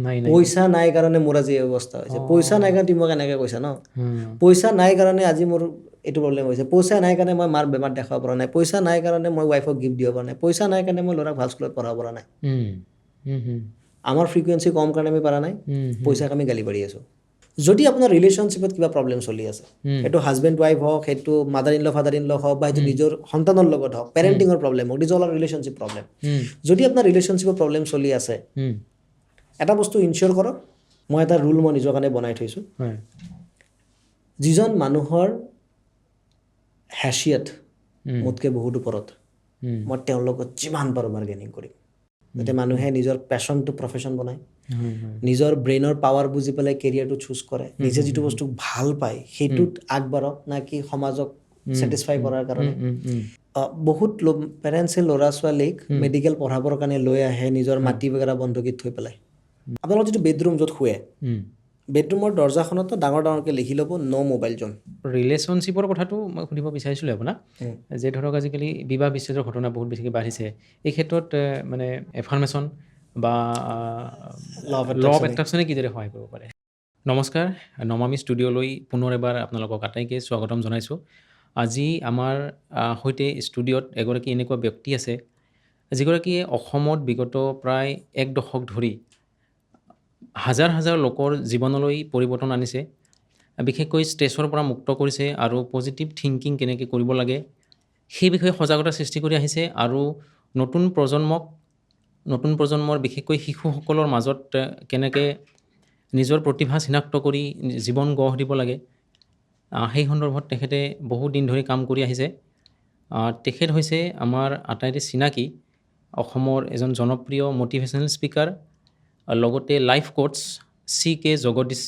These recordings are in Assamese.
নাই পইচা নাই কাৰণে মোৰ আজি এই অৱস্থা হৈছে পইচা নাই কাৰণে তুমি মোক এনেকৈ কৈছা ন পইচা নাই কাৰণে আজি মোৰ এইটো প্ৰব্লেম হৈছে পইচা নাই কাৰণে মই মাৰ বেমাৰ দেখাব পৰা নাই পইচা নাই কাৰণে মই ৱাইফক গিফ্ট দিব পৰা নাই পইচা নাই কাৰণে মই ল'ৰাক ভাল স্কুলত পঢ়াব পৰা নাই আমাৰ ফ্ৰিকুৱেঞ্চি কম কাৰণে আমি পৰা নাই পইচাক আমি গালি পাৰি আছোঁ যদি আপোনাৰ ৰিলেশ্যনশ্বিপত কিবা প্ৰব্লেম চলি আছে সেইটো হাজবেণ্ড ৱাইফ হওক সেইটো mother in law father in law হওক বা সেইটো নিজৰ সন্তানৰ লগত হওক পেৰেণ্টিঙৰ প্ৰব্লেম হওক দিজ অল ৰিলেশ্যনশ্বিপ প্ৰব্লেম যদি আপোনাৰ ৰিলেশ্যনশ্বিপৰ প্ৰব্লেম চলি আছে এটা বস্তু ইনচিয়'ৰ কৰক মই এটা ৰুল মই নিজৰ কাৰণে বনাই থৈছোঁ যিজন মানুহৰ হেচিয়ত মোতকৈ বহুত ওপৰত মই তেওঁৰ লগত যিমান পাৰোঁ বাৰ্গেনিং কৰিম যাতে মানুহে নিজৰ পেশ্যনটো প্ৰফেশ্যন বনায় নিজৰ ব্ৰেইনৰ পাৱাৰ বুজি পেলাই কেৰিয়াৰটো চুজ কৰে নিজে যিটো বস্তু ভাল পায় সেইটোত আগবাঢ়ক না কি সমাজক ছেটিছফাই কৰাৰ কাৰণে বহুত পেৰেণ্টছে ল'ৰা ছোৱালীক মেডিকেল পঢ়াবৰ কাৰণে লৈ আহে নিজৰ মাটি বাগেৰা বন্ধকীত থৈ পেলাই আপোনালোকৰ যিটো বেডৰুম য'ত শুৱে বেডৰুমৰ দৰ্জাখনতো ডাঙৰ ডাঙৰকৈ লিখি ল'ব ন' মোবাইল জ'ন ৰিলেশ্যনশ্বিপৰ কথাটো মই সুধিব বিচাৰিছিলোঁ আপোনাক যে ধৰক আজিকালি বিবাহ বিচ্ছেদৰ ঘটনা বহুত বেছিকৈ বাঢ়িছে এই ক্ষেত্ৰত মানে এফাৰ্মেশ্যন বা ল অফ এট্ৰেকশ্যনে কিদৰে সহায় কৰিব পাৰে নমস্কাৰ নমামি ষ্টুডিঅ'লৈ পুনৰ এবাৰ আপোনালোকক আটাইকে স্বাগতম জনাইছোঁ আজি আমাৰ সৈতে ষ্টুডিঅ'ত এগৰাকী এনেকুৱা ব্যক্তি আছে যিগৰাকীয়ে অসমত বিগত প্ৰায় এক দশক ধৰি হাজাৰ হাজাৰ লোকৰ জীৱনলৈ পৰিৱৰ্তন আনিছে বিশেষকৈ ষ্ট্ৰেছৰ পৰা মুক্ত কৰিছে আৰু পজিটিভ থিংকিং কেনেকৈ কৰিব লাগে সেই বিষয়ে সজাগতা সৃষ্টি কৰি আহিছে আৰু নতুন প্ৰজন্মৰ বিশেষকৈ শিশুসকলৰ মাজত কেনেকৈ নিজৰ প্ৰতিভা চিনাক্ত কৰি জীৱন গঢ় দিব লাগে সেই সন্দৰ্ভত তেখেতে বহুত দিন ধৰি কাম কৰি আহিছে তেখেত হৈছে আমাৰ আটাইতে চিনাকি অসমৰ এজন জনপ্ৰিয় মটিভেশ্যনেল স্পীকাৰ লগতে লাইফ কোচ CK জগদীশ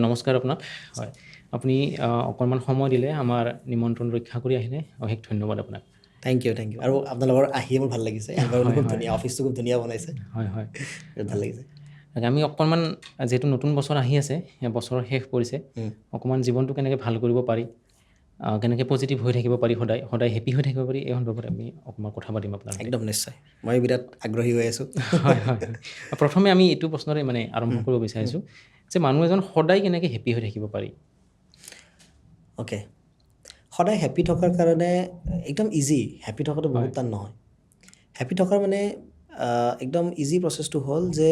নমস্কাৰ আপোনাক হয় আপুনি অকণমান সময় দিলে আমাৰ নিমন্ত্ৰণ ৰক্ষা কৰি আহিলে অশেষ ধন্যবাদ আপোনাক থেংক ইউ আৰু আপোনালোকৰ আহিয়ে মোৰ ভাল লাগিছে এনভাইৰনমেণ্ট খুব ধুনীয়া অফিচটো খুব ধুনীয়া বনাইছে হয় ভাল লাগিছে আমি অকণমান যিহেতু নতুন বছৰ আহি আছে বছৰ শেষ পৰিছে অকণমান জীৱনটো কেনেকৈ ভাল কৰিব পাৰি কেনেকৈ পজিটিভ হৈ থাকিব পাৰি সদায় হেপী হৈ থাকিব পাৰি এই সন্দৰ্ভত আমি অকণমান কথা পাতিম আপোনাৰ একদম নিশ্চয় মই বিৰাট আগ্ৰহী হৈ আছোঁ হয় প্ৰথমে আমি এইটো প্ৰশ্নৰে মানে আৰম্ভ কৰিব বিচাৰিছোঁ যে মানুহ এজন সদায় কেনেকৈ হেপী হৈ থাকিব পাৰি অ'কে সদায় হেপী থকাৰ কাৰণে একদম ইজি হেপী থকাটো বহুত টান নহয় হেপী থকাৰ মানে একদম ইজি প্ৰচেছটো হ'ল যে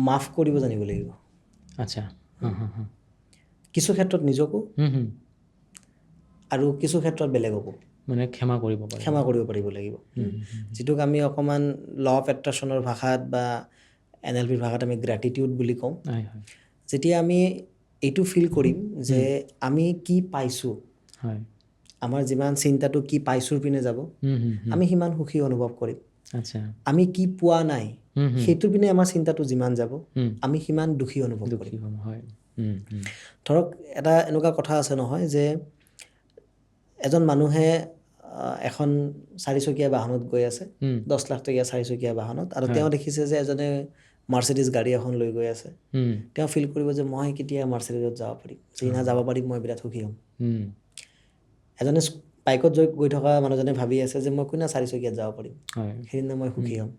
মাফ কৰিব জানিব লাগিব আচ্ছা কিছু ক্ষেত্ৰত নিজকো আৰু কিছু ক্ষেত্ৰত বেলেগকো মানে ক্ষমা কৰিব পাৰিব লাগিব যিটোক আমি অকণমান ল অফ এট্ৰেকশ্যনৰ ভাষাত বা NLPৰ ভাষাত আমি গ্ৰেটিটিউড বুলি কওঁ যেতিয়া আমি এইটো ফিল কৰিম যে আমি কি পাইছোঁ আমাৰ যিমান চিন্তাটো কি পাইছোঁৰ পিনে যাব আমি সিমান সুখী অনুভৱ কৰিম আমি কি পোৱা নাই সেইটোৰ পিনে আমাৰ চিন্তাটো যিমান যাব আমি সিমান দুখী অনুভৱ কৰিম ধৰক এটা এনেকুৱা কথা আছে নহয় যে এজন মানুহে এখন 4-চকীয়া বাহনত গৈ আছে 10 লাখ টকীয়া 4-চকীয়া বাহনত আৰু তেওঁ দেখিছে যে এজনে মাৰ্চিডিজ গাড়ী এখন লৈ গৈ আছে তেওঁ ফিল কৰিব যে মই কেতিয়া মাৰ্চিডিজত যাব পাৰিম যিদিনা যাব পাৰিম মই বিৰাট সুখী হ'ম এজনে বাইকত গৈ থকা মানুহজনে ভাবি আছে যে মই কোনদিনা 4-চকীয়াত যাব পাৰিম সেইদিনা মই সুখী হ'ম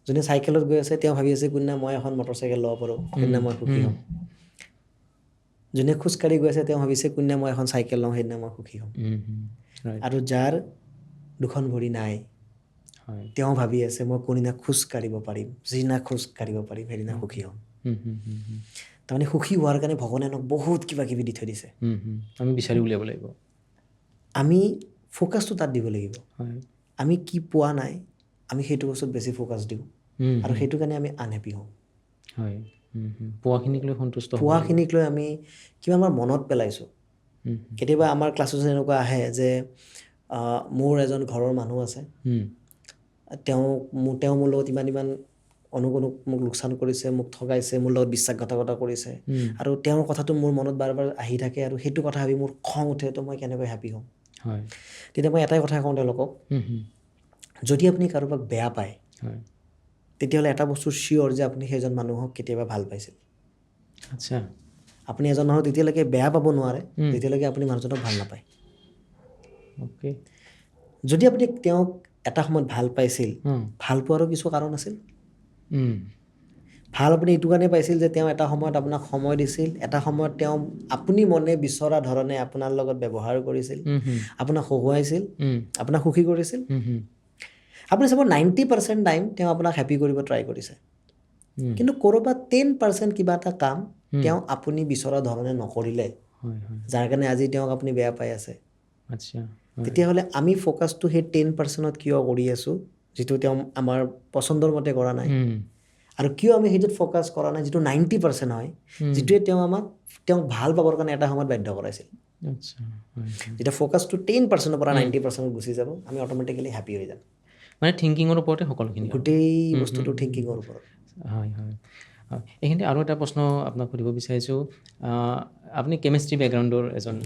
যোনে চাইকেলত গৈ আছে তেওঁ ভাবি আছে কোনদিনা মই এখন মটৰচাইকেল ল'ব পাৰোঁ সেইদিনা মই সুখী হ'ম যোনে খোজকাঢ়ি গৈ আছে তেওঁ ভাবিছে কোনদিনা মই এখন চাইকেল লওঁ সেইদিনা মই সুখী হ'ম আৰু যাৰ দুখন ভৰি নাই তেওঁ ভাবি আছে মই কোনদিনা খোজ কাঢ়িব পাৰিম যিদিনা খোজ কাঢ়িব পাৰিম সেইদিনা সুখী হ'ম তাৰমানে সুখী হোৱাৰ কাৰণে ভগৱানে আমাক বহুত কিবা কিবি দি থৈ দিছে আমি বিচাৰি উলিয়াব লাগিব আমি ফ'কাছটো তাত দিব লাগিব আমি কি পোৱা নাই আমি সেইটো বস্তুত বেছি ফ'কাছ দিওঁ আৰু সেইটো কাৰণে আমি আনহেপী হওঁ পোৱাখিনিক লৈ আমি কিবা আমাৰ মনত পেলাইছোঁ কেতিয়াবা আমাৰ ক্লাছত এনেকুৱা আহে যে মোৰ এজন ঘৰৰ মানুহ আছে তেওঁ মোৰ লগত ইমান অনুক মোক লোকচান কৰিছে মোক ঠগাইছে মোৰ লগত বিশ্বাসঘাতকতা কৰিছে আৰু তেওঁৰ কথাটো মোৰ মনত বাৰ বাৰ আহি থাকে আৰু সেইটো কথা ভাবি মোৰ খং উঠে তো মই কেনেকৈ হেপী হ'ম তেতিয়া মই এটাই কথা কওঁ তেওঁলোকক যদি আপুনি কাৰোবাক বেয়া পায় তেতিয়াহ'লে এটা বস্তু চিয়'ৰ যে আপুনি সেইজন মানুহক কেতিয়াবা ভাল পাইছিল আচ্ছা আপুনি এজন মানুহক তেতিয়ালৈকে বেয়া পাব নোৱাৰে তেতিয়ালৈকে আপুনি মানুহজনক ভাল নাপায় যদি আপুনি তেওঁক এটা সময়ত ভাল পাইছিল ভাল পোৱাৰো কিছু কাৰণ আছিল ভাল আপুনি এইটো কাৰণে পাইছিল যে তেওঁ এটা সময়ত আপোনাক সময় দিছিল, এটা সময়ত তেওঁ আপুনি মনে বিচৰা ধৰণে আপোনাৰ লগত ব্যৱহাৰ কৰিছিল, আপোনাক হহুৱাইছিল, আপোনাক সুখী কৰিছিল। আপুনি চাব 90% টাইম তেওঁ আপোনাক হেপী কৰিব ট্ৰাই কৰিছে, কিন্তু ক'ৰবাত 10% কিবা এটা কাম তেওঁ আপুনি বিচৰা ধৰণে নকৰিলে, যাৰ কাৰণে আজি তেওঁক আপুনি বেয়া পাই আছে। তেতিয়াহ'লে আমি ফ'কাছটো সেই 10%ত কিয় কৰি আছোঁ, যিটো তেওঁ আমাৰ পচন্দৰ মতে কৰা নাই, আৰু কিয় আমি সেইটোত ফ'কাছ কৰা নাই যিটো 90% হয়, যিটোৱে তেওঁক ভাল পাবৰ কাৰণে এটা সময়ত বাধ্য কৰাইছিল। যেতিয়া ফ'কাছটো 10%ৰ পৰা 90% গুচি যাব, আমি অট'মেটিকেলি হেপী হৈ যাম। মানে থিংকিঙৰ ওপৰতে সকলোখিনি, গোটেই বস্তুটো থিংকিঙৰ ওপৰত। হয় হয়। এইখিনিতে আৰু এটা প্ৰশ্ন আপোনাক সুধিব বিচাৰিছোঁ, আপুনি কেমেষ্ট্ৰি বেকগ্ৰাউণ্ডৰ এজন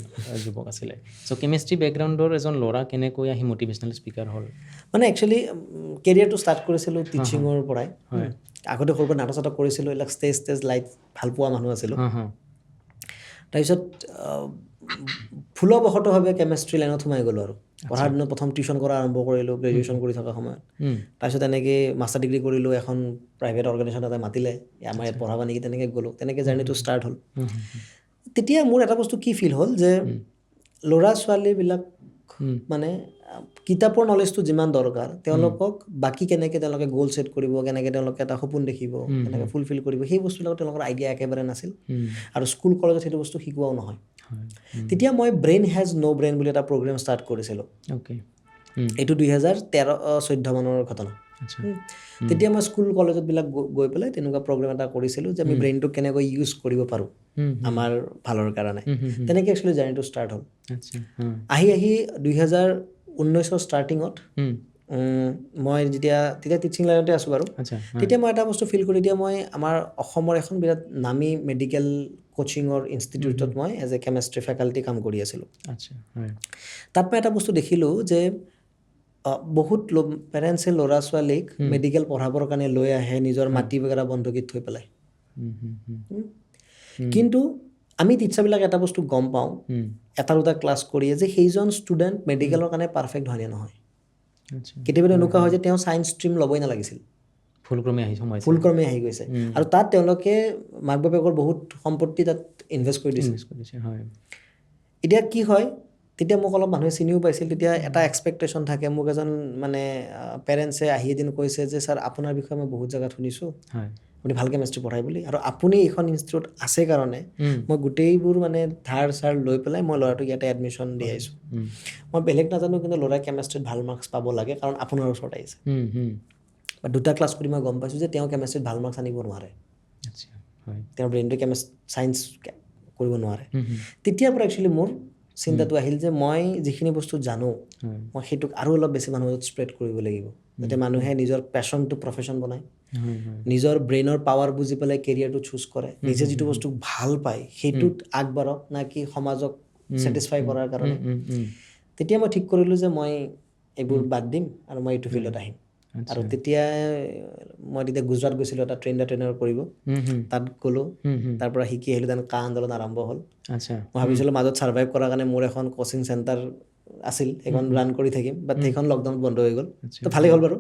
যুৱক আছিলে, চ' কেমেষ্ট্ৰি বেকগ্ৰাউণ্ডৰ এজন ল'ৰা কেনেকৈ আহি মটিভেশ্যনেল স্পীকাৰ হ'ল? মানে একচুৱেলি কেৰিয়াৰটো ষ্টাৰ্ট কৰিছিলোঁ টিচিঙৰ পৰাই। আগতে সৰুৰ পৰা নাটক চাটক কৰিছিলোঁ, এইবিলাক ষ্টেজ লাইফ ভাল পোৱা মানুহ আছিলোঁ। তাৰপিছত ভুলবশতভাৱে কেমেষ্ট্ৰি লাইনত সোমাই গ'লোঁ আৰু পঢ়াৰ দিনত প্ৰথম টিউশ্যন কৰা আৰম্ভ কৰিলোঁ গ্ৰেজুৱেশ্যন কৰি থকা সময়ত। তাৰপিছত এনেকৈ মাষ্টাৰ ডিগ্ৰী কৰিলোঁ, এখন প্ৰাইভেট অৰ্গেনাইজেশ্যন এটা মাতিলে, আমাৰ ইয়াত পঢ়াবা নেকি, তেনেকৈ গ'লোঁ, তেনেকৈ জাৰ্ণিটো ষ্টাৰ্ট হ'ল। তেতিয়া মোৰ এটা বস্তু কি ফিল হ'ল যে ল'ৰা ছোৱালীবিলাক মানে কিতাপৰ নলেজটো যিমান দৰকাৰ, তেওঁলোকক বাকী কেনেকৈ তেওঁলোকে গ'ল ছেট কৰিব, কেনেকৈ তেওঁলোকে এটা সপোন দেখিব, কেনেকৈ ফুলফিল কৰিব, সেই বস্তুবিলাক তেওঁলোকৰ আইডিয়া একেবাৰে নাছিল, আৰু স্কুল কলেজত সেইটো বস্তু শিকোৱাও নহয়। তেতিয়া মই ব্ৰেইন হেজ ন' ব্ৰেইন বুলি এটা প্ৰগ্ৰেম ষ্টাৰ্ট কৰিছিলোঁ। এইটো 2013-14 মানৰ ঘটনা। তেতিয়া মই স্কুল কলেজতবিলাক গৈ পেলাই তেনেকুৱা প্ৰগ্ৰেম এটা কৰিছিলোঁ যে আমি ব্ৰেইনটোক কেনেকৈ ইউজ কৰিব পাৰোঁ আমাৰ ভালৰ কাৰণে। তেনেকৈ একচুৱেলি জাৰ্ণিটো ষ্টাৰ্ট হ'ল। আহি 2019 ষ্টাৰ্টিঙত মই তেতিয়া টিচিং লাইনতে আছোঁ বাৰু। তেতিয়া মই এটা বস্তু ফিল কৰি, এতিয়া মই আমাৰ অসমৰ এখন বিৰাট নামী মেডিকেল কোচিঙৰ ইনষ্টিটিউটত মই এজ এ কেমেষ্ট্ৰি ফেকাল্টি কাম কৰি আছিলোঁ। তাত মই এটা বস্তু দেখিলোঁ যে বহুত পেৰেণ্টছে ল'ৰা ছোৱালীক মেডিকেল পঢ়াবৰ কাৰণে লৈ আহে, নিজৰ মাটি বাগেৰা বন্ধকীত থৈ পেলাই। কিন্তু আমি টিচাৰবিলাক এটা বস্তু গম পাওঁ এটা দুটা ক্লাছ কৰিয়ে, যে সেইজন ষ্টুডেণ্ট মেডিকেলৰ কাৰণে পাৰফেক্ট হয়নে নহয়। কেতিয়াবা এনেকুৱা হয় যে তেওঁ ছায়েন্স ষ্ট্ৰীম ল'বই নালাগিছিল, ফুলক্ৰমে আহি গৈছে, আৰু তাত তেওঁলোকে মাক বাপেকৰ বহুত সম্পত্তি তাত ইনভেষ্ট কৰি দিছে। এতিয়া কি হয়, তেতিয়া মোক অলপ মানুহে চিনিও পাইছিল, তেতিয়া এটা এক্সপেক্টেশ্যন থাকে। মোক এজন মানে পেৰেণ্টছে আহি এদিন কৈছে যে ছাৰ, আপোনাৰ বিষয়ে মই বহুত জেগাত শুনিছোঁ, আপুনি ভাল কেমেষ্ট্ৰি পঢ়ায় বুলি, আৰু আপুনি এইখন ইনষ্টিটিউট আছে কাৰণে মই গোটেইবোৰ মানে ধাৰ চাৰ লৈ পেলাই মই ল'ৰাটোক ইয়াতে এডমিশ্যন দিয়াইছোঁ। মই বেলেগ নাজানো, কিন্তু ল'ৰাই কেমেষ্ট্ৰিত ভাল মাৰ্কছ পাব লাগে কাৰণ আপোনাৰ ওচৰত আহিছে। বা দুটা ক্লাছ কৰি মই গম পাইছোঁ যে তেওঁ কেমেষ্ট্ৰিত ভাল মাৰ্কছ আনিব নোৱাৰে, তেওঁৰ ব্ৰেইনটোৱে ছায়েন্স কৰিব নোৱাৰে। তেতিয়াৰ পৰা একচুৱেলি মোৰ চিন্তাটো আহিল যে মই যিখিনি বস্তু জানো, মই সেইটোক আৰু অলপ বেছি মানুহৰ মাজত স্প্ৰেড কৰিব লাগিব, যাতে মানুহে নিজৰ পেশ্যনটো প্ৰফেশ্যন বনায়, নিজৰ ব্ৰেইনৰ পাৱাৰ বুজি পেলাই কেৰিয়াৰটো চুজ কৰে, নিজে যিটো বস্তু ভাল পায় সেইটোত আগবাঢ়ক, না কি সমাজক ছেটিছফাই কৰাৰ কাৰণে। তেতিয়া মই ঠিক কৰিলোঁ যে মই এইবোৰ বাদ দিম আৰু মই এইটো ফিল্ডত আহিম। আৰু তেতিয়া গুজৰাট গৈছিলোঁ এটা ট্ৰেইনাৰ কৰিব, তাত গ'লোঁ, তাৰ পৰা শিকি আহিলোঁ। দেন কা আন্দোলন আৰম্ভ হ'ল। মই ভাবিছিলোঁ মাজত ছাৰ্ভাইভ কৰাৰ কাৰণে মোৰ এখন কোচিং চেণ্টাৰ আছিল, সেইখন ৰান কৰি থাকিম, বাট সেইখন লকডাউনত বন্ধ হৈ গ'ল। তো ভালেই হ'ল বাৰু,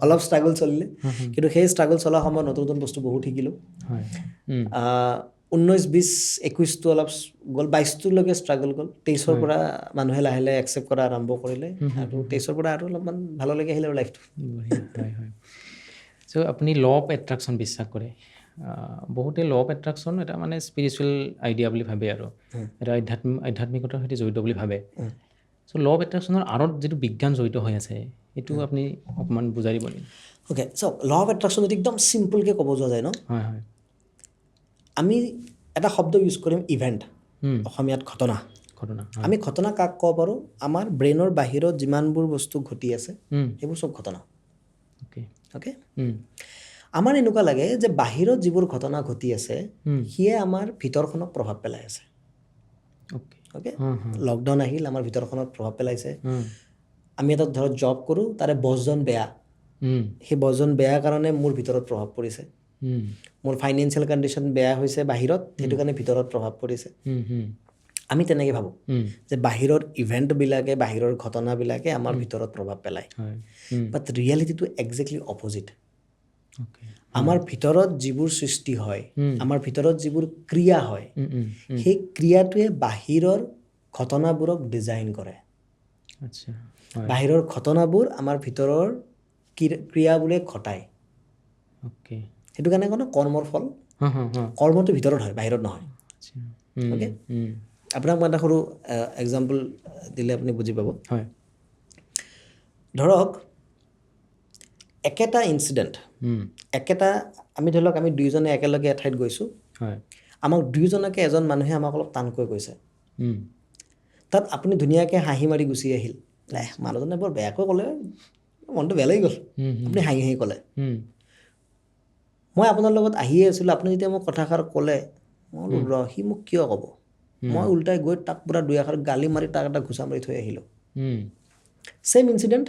অলপ ষ্ট্ৰাগল চলিলে, কিন্তু সেই ষ্ট্ৰাগল চলা সময়ত নতুন নতুন বস্তু বহুত শিকিলোঁ। 19, 20, 21টো অলপ গ'ল, 22টোলৈকে ষ্ট্ৰাগল গ'ল। 23ৰ পৰা মানুহে লাহে লাহে একচেপ্ট কৰা আৰম্ভ কৰিলে, আৰু 23ৰ পৰা আৰু অলপমান ভাললৈকে আহিলে আৰু লাইফটো। চ' আপুনি ল অফ এট্ৰাকশ্যন বিশ্বাস কৰে। বহুতে ল অফ এট্ৰাকশ্যন এটা মানে স্পিৰিচুৱেল আইডিয়া বুলি ভাবে, আৰু এটা আধ্যাত্মিকতাৰ সৈতে জড়িত বুলি ভাবে। চ' ল অফ এট্ৰাকশ্যনৰ আঁৰত যিটো বিজ্ঞান জড়িত হৈ আছে, এইটো আপুনি অকণমান বুজাই দিব নেকি? অ'কে, চ' ল অফ এট্ৰাকশ্যন যদি একদম চিম্পলকৈ ক'ব যোৱা যায় ন, আমি এটা শব্দ ইউজ কৰিম, ইভেণ্ট, অসমীয়াত ঘটনা। আমি ঘটনা কাক ক'ব পাৰোঁ? আমাৰ ব্ৰেইনৰ বাহিৰত যিমানবোৰ বস্তু ঘটি আছে সেইবোৰ চব ঘটনা। অ'কে, আমাৰ এনেকুৱা লাগে যে বাহিৰত যিবোৰ ঘটনা ঘটি আছে সিয়ে আমাৰ ভিতৰখনক প্ৰভাৱ পেলাই আছে। অ'কে, লকডাউন আহিল, আমাৰ ভিতৰখনত প্ৰভাৱ পেলাইছে। আমি এটা ধৰক জব কৰোঁ, তাৰে বছজন বেয়া, সেই বছজন বেয়া কাৰণে মোৰ ভিতৰত প্ৰভাৱ পৰিছে। মোৰ ফাইনেন্সিয়েল কণ্ডিশ্যন বেয়া হৈছে বাহিৰত, সেইটো কাৰণে ভিতৰত প্ৰভাৱ পৰিছে। আমি তেনেকৈ ভাবোঁ যে বাহিৰৰ ইভেণ্টবিলাকে, বাহিৰৰ ঘটনাবিলাকে আমাৰ ভিতৰত প্ৰভাৱ পেলায়, বাট ৰিয়েলিটিটো একজেক্টলি অপজিট। আমাৰ ভিতৰত যিবোৰ সৃষ্টি হয়, আমাৰ ভিতৰত যিবোৰ ক্ৰিয়া হয়, সেই ক্ৰিয়াটোৱে বাহিৰৰ ঘটনাবোৰক ডিজাইন কৰে। আচ্ছা, বাহিৰৰ ঘটনাবোৰ আমাৰ ভিতৰৰ ক্ৰিয়াবোৰে ঘটায়। অ'কে, সেইটো কাৰণে কোনো কৰ্মৰ ফল, কৰ্মটো ভিতৰত হয়, বাহিৰত নহয়। অ'কে, আপোনাক মই এটা সৰু এক্সাম্পল দিলে আপুনি বুজি পাব। হয়, ধৰক একেটা ইনচিডেণ্ট, একেটা আমি ধৰি লওক আমি দুয়োজনে একেলগে এঠাইত গৈছোঁ, আমাক দুয়োজনকে এজন মানুহে আমাক অলপ টানকৈ কৈছে, তাত আপুনি ধুনীয়াকৈ হাঁহি মাৰি গুচি আহিল, মানুহজনে বৰ বেয়াকৈ ক'লে, মনটো বেয়া লাগি গ'ল, আপুনি হাঁহি হাঁহি ক'লে। মই আপোনাৰ লগত আহিয়ে আছিলোঁ, আপুনি যেতিয়া মোক কথাষাৰ ক'লে, মই বোলো সি মোক কিয় ক'ব, মই উল্টাই গৈ তাক পূৰা দুই এষাৰ গালি মাৰি তাক এটা ঘুচা মাৰি থৈ আহিলোঁ। ছেম ইনচিডেণ্ট,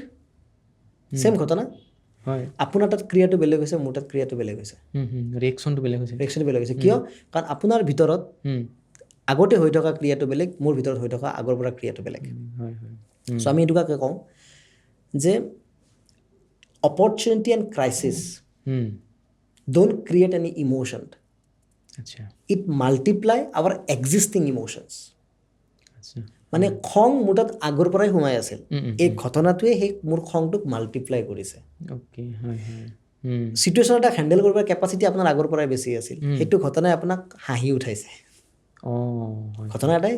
ছেম ঘটনা, আপোনাৰ তাত ক্ৰিয়াটো বেলেগ হৈছে, মোৰ তাত ক্ৰিয়াটো বেলেগ হৈছে, ৰিয়েকশ্যনটো বেলেগ হৈছে। কিয়? কাৰণ আপোনাৰ ভিতৰত আগতে হৈ থকা ক্ৰিয়াটো বেলেগ, মোৰ ভিতৰত হৈ থকা আগৰ পৰা ক্ৰিয়াটো বেলেগ। চ' আমি এইটোকে কওঁ যে opportunity and crisis don't create any emotion. It multiply our existing emotions. মানে খং মোৰ তাত আগৰ পৰাই সোমাই আছিল, এই ঘটনাটোৱে সেই মোৰ খংটোক মাল্টিপ্লাই কৰিছে। চিটুৱেশ্যন এটা হেণ্ডেল কৰিব কেপাচিটি আপোনাৰ আগৰ পৰাই বেছি আছিল, সেইটো ঘটনাই আপোনাক হাঁহি উঠাইছে। ঘটনা এটাই,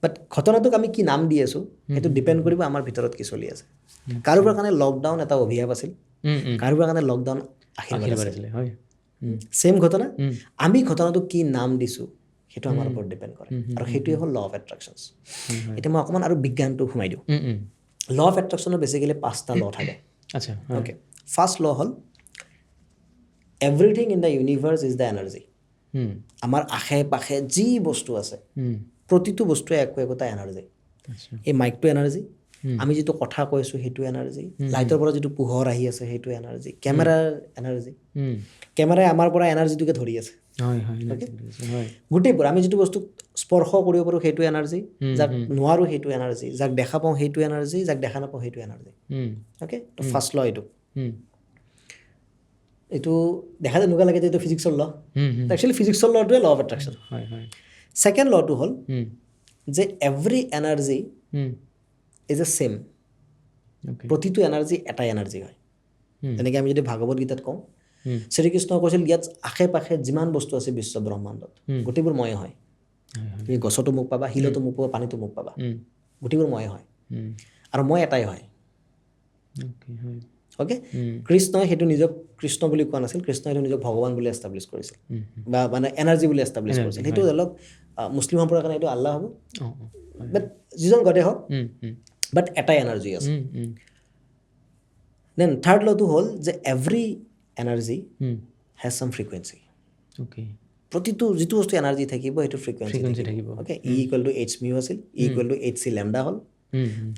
বাট ঘটনাটোক আমি কি নাম দি আছোঁ সেইটো ডিপেণ্ড কৰিব আমাৰ ভিতৰত কি চলি আছে। কাৰোবাৰ কাৰণে লকডাউন এটা অভিশাপ আছিল, কাৰোবাৰ কাৰণে লকডাউন আশীৰ্বাদ আছিল। ছেম ঘটনা, আমি ঘটনাটোক কি নাম দিছোঁ সেইটো আমাৰ ওপৰত ডিপেণ্ড কৰে, আৰু সেইটোৱে হ'ল ল অফ এট্ৰেকশ্যনছ। এতিয়া মই অকণমান আৰু বিজ্ঞানটো সোমাই দিওঁ। ল অফ এট্ৰেকশ্যনৰ বেচিকেলি 5টা ল থাকে। অ'কে, ফাৰ্ষ্ট ল হ'ল everything in the universe is the energy. আমাৰ আশে পাশে যি বস্তু আছে প্ৰতিটো বস্তুৱে একোটা এনাৰ্জি। এই মাইকটো এনাৰ্জি, আমি যিটো কথা কৈছোঁ সেইটো এনাৰ্জি, লাইটৰ পৰা যিটো পোহৰ আহি আছে সেইটো এনাৰ্জি, কেমেৰাৰ এনাৰ্জি, কেমেৰাই আমাৰ পৰা এনাৰ্জিটোকে ধৰি আছে। গোটেইবোৰ আমি যিটো বস্তু স্পৰ্শ কৰিব পাৰোঁ সেইটো এনাৰ্জি, যাক নোৱাৰোঁ সেইটো এনাৰ্জি, যাক দেখা পাওঁ সেইটো এনাৰ্জি, যাক দেখা নাপাওঁ সেইটো এনাৰ্জি। অ'কে, তো ফাৰ্ষ্ট ল এইটো। এইটো দেখা যেনেকুৱা লাগে যে এইটো ফিজিক্সৰ ল, actually ফিজিক্সৰ লটোৱে law of attraction. Second লটো হ'ল যে every energy is a same. প্ৰতিটো এনাৰ্জি এটাই এনাৰ্জি হয়। যেনেকৈ আমি যদি ভাগৱত গীতাত কওঁ, শ্ৰীকৃষ্ণই কৈছিল ইয়াত আশে পাশে যিমান বস্তু আছে বিশ্ব ব্ৰহ্মাণ্ডত গোটেইবোৰ ময়ে হয়। তুমি গছতো মোক পাবা, শিলতো মোক পাবা, পানীতো মোক পাবা, গোটেইবোৰ ময়ে হয়, আৰু মই এটাই হয়। অ'কে, কৃষ্ণই সেইটো নিজক কৃষ্ণ বুলি কোৱা নাছিল, কৃষ্ণই সেইটো নিজক ভগৱান বুলি এষ্টাব্লিছ কৰিছিল, বা মানে এনাৰ্জি বুলি এষ্টাব্লিছ কৰিছিল। সেইটো ধৰি লওক মুছলিম সম্প্ৰদায়ৰ কাৰণে এইটো আল্লাহ হ'ব, বাট যিজন গডে হওক, বাট এটাই এনাৰ্জি আছে। দেন থাৰ্ড লটো হ'ল যে every energy has same frequency. প্ৰতিটো যিটো বস্তু এনাৰ্জি থাকিব সেইটো ফ্ৰিকুৱেঞ্চি থাকিব। অ'কে, E=H মিউ আছিল, E=Hc লেমডা হ'ল,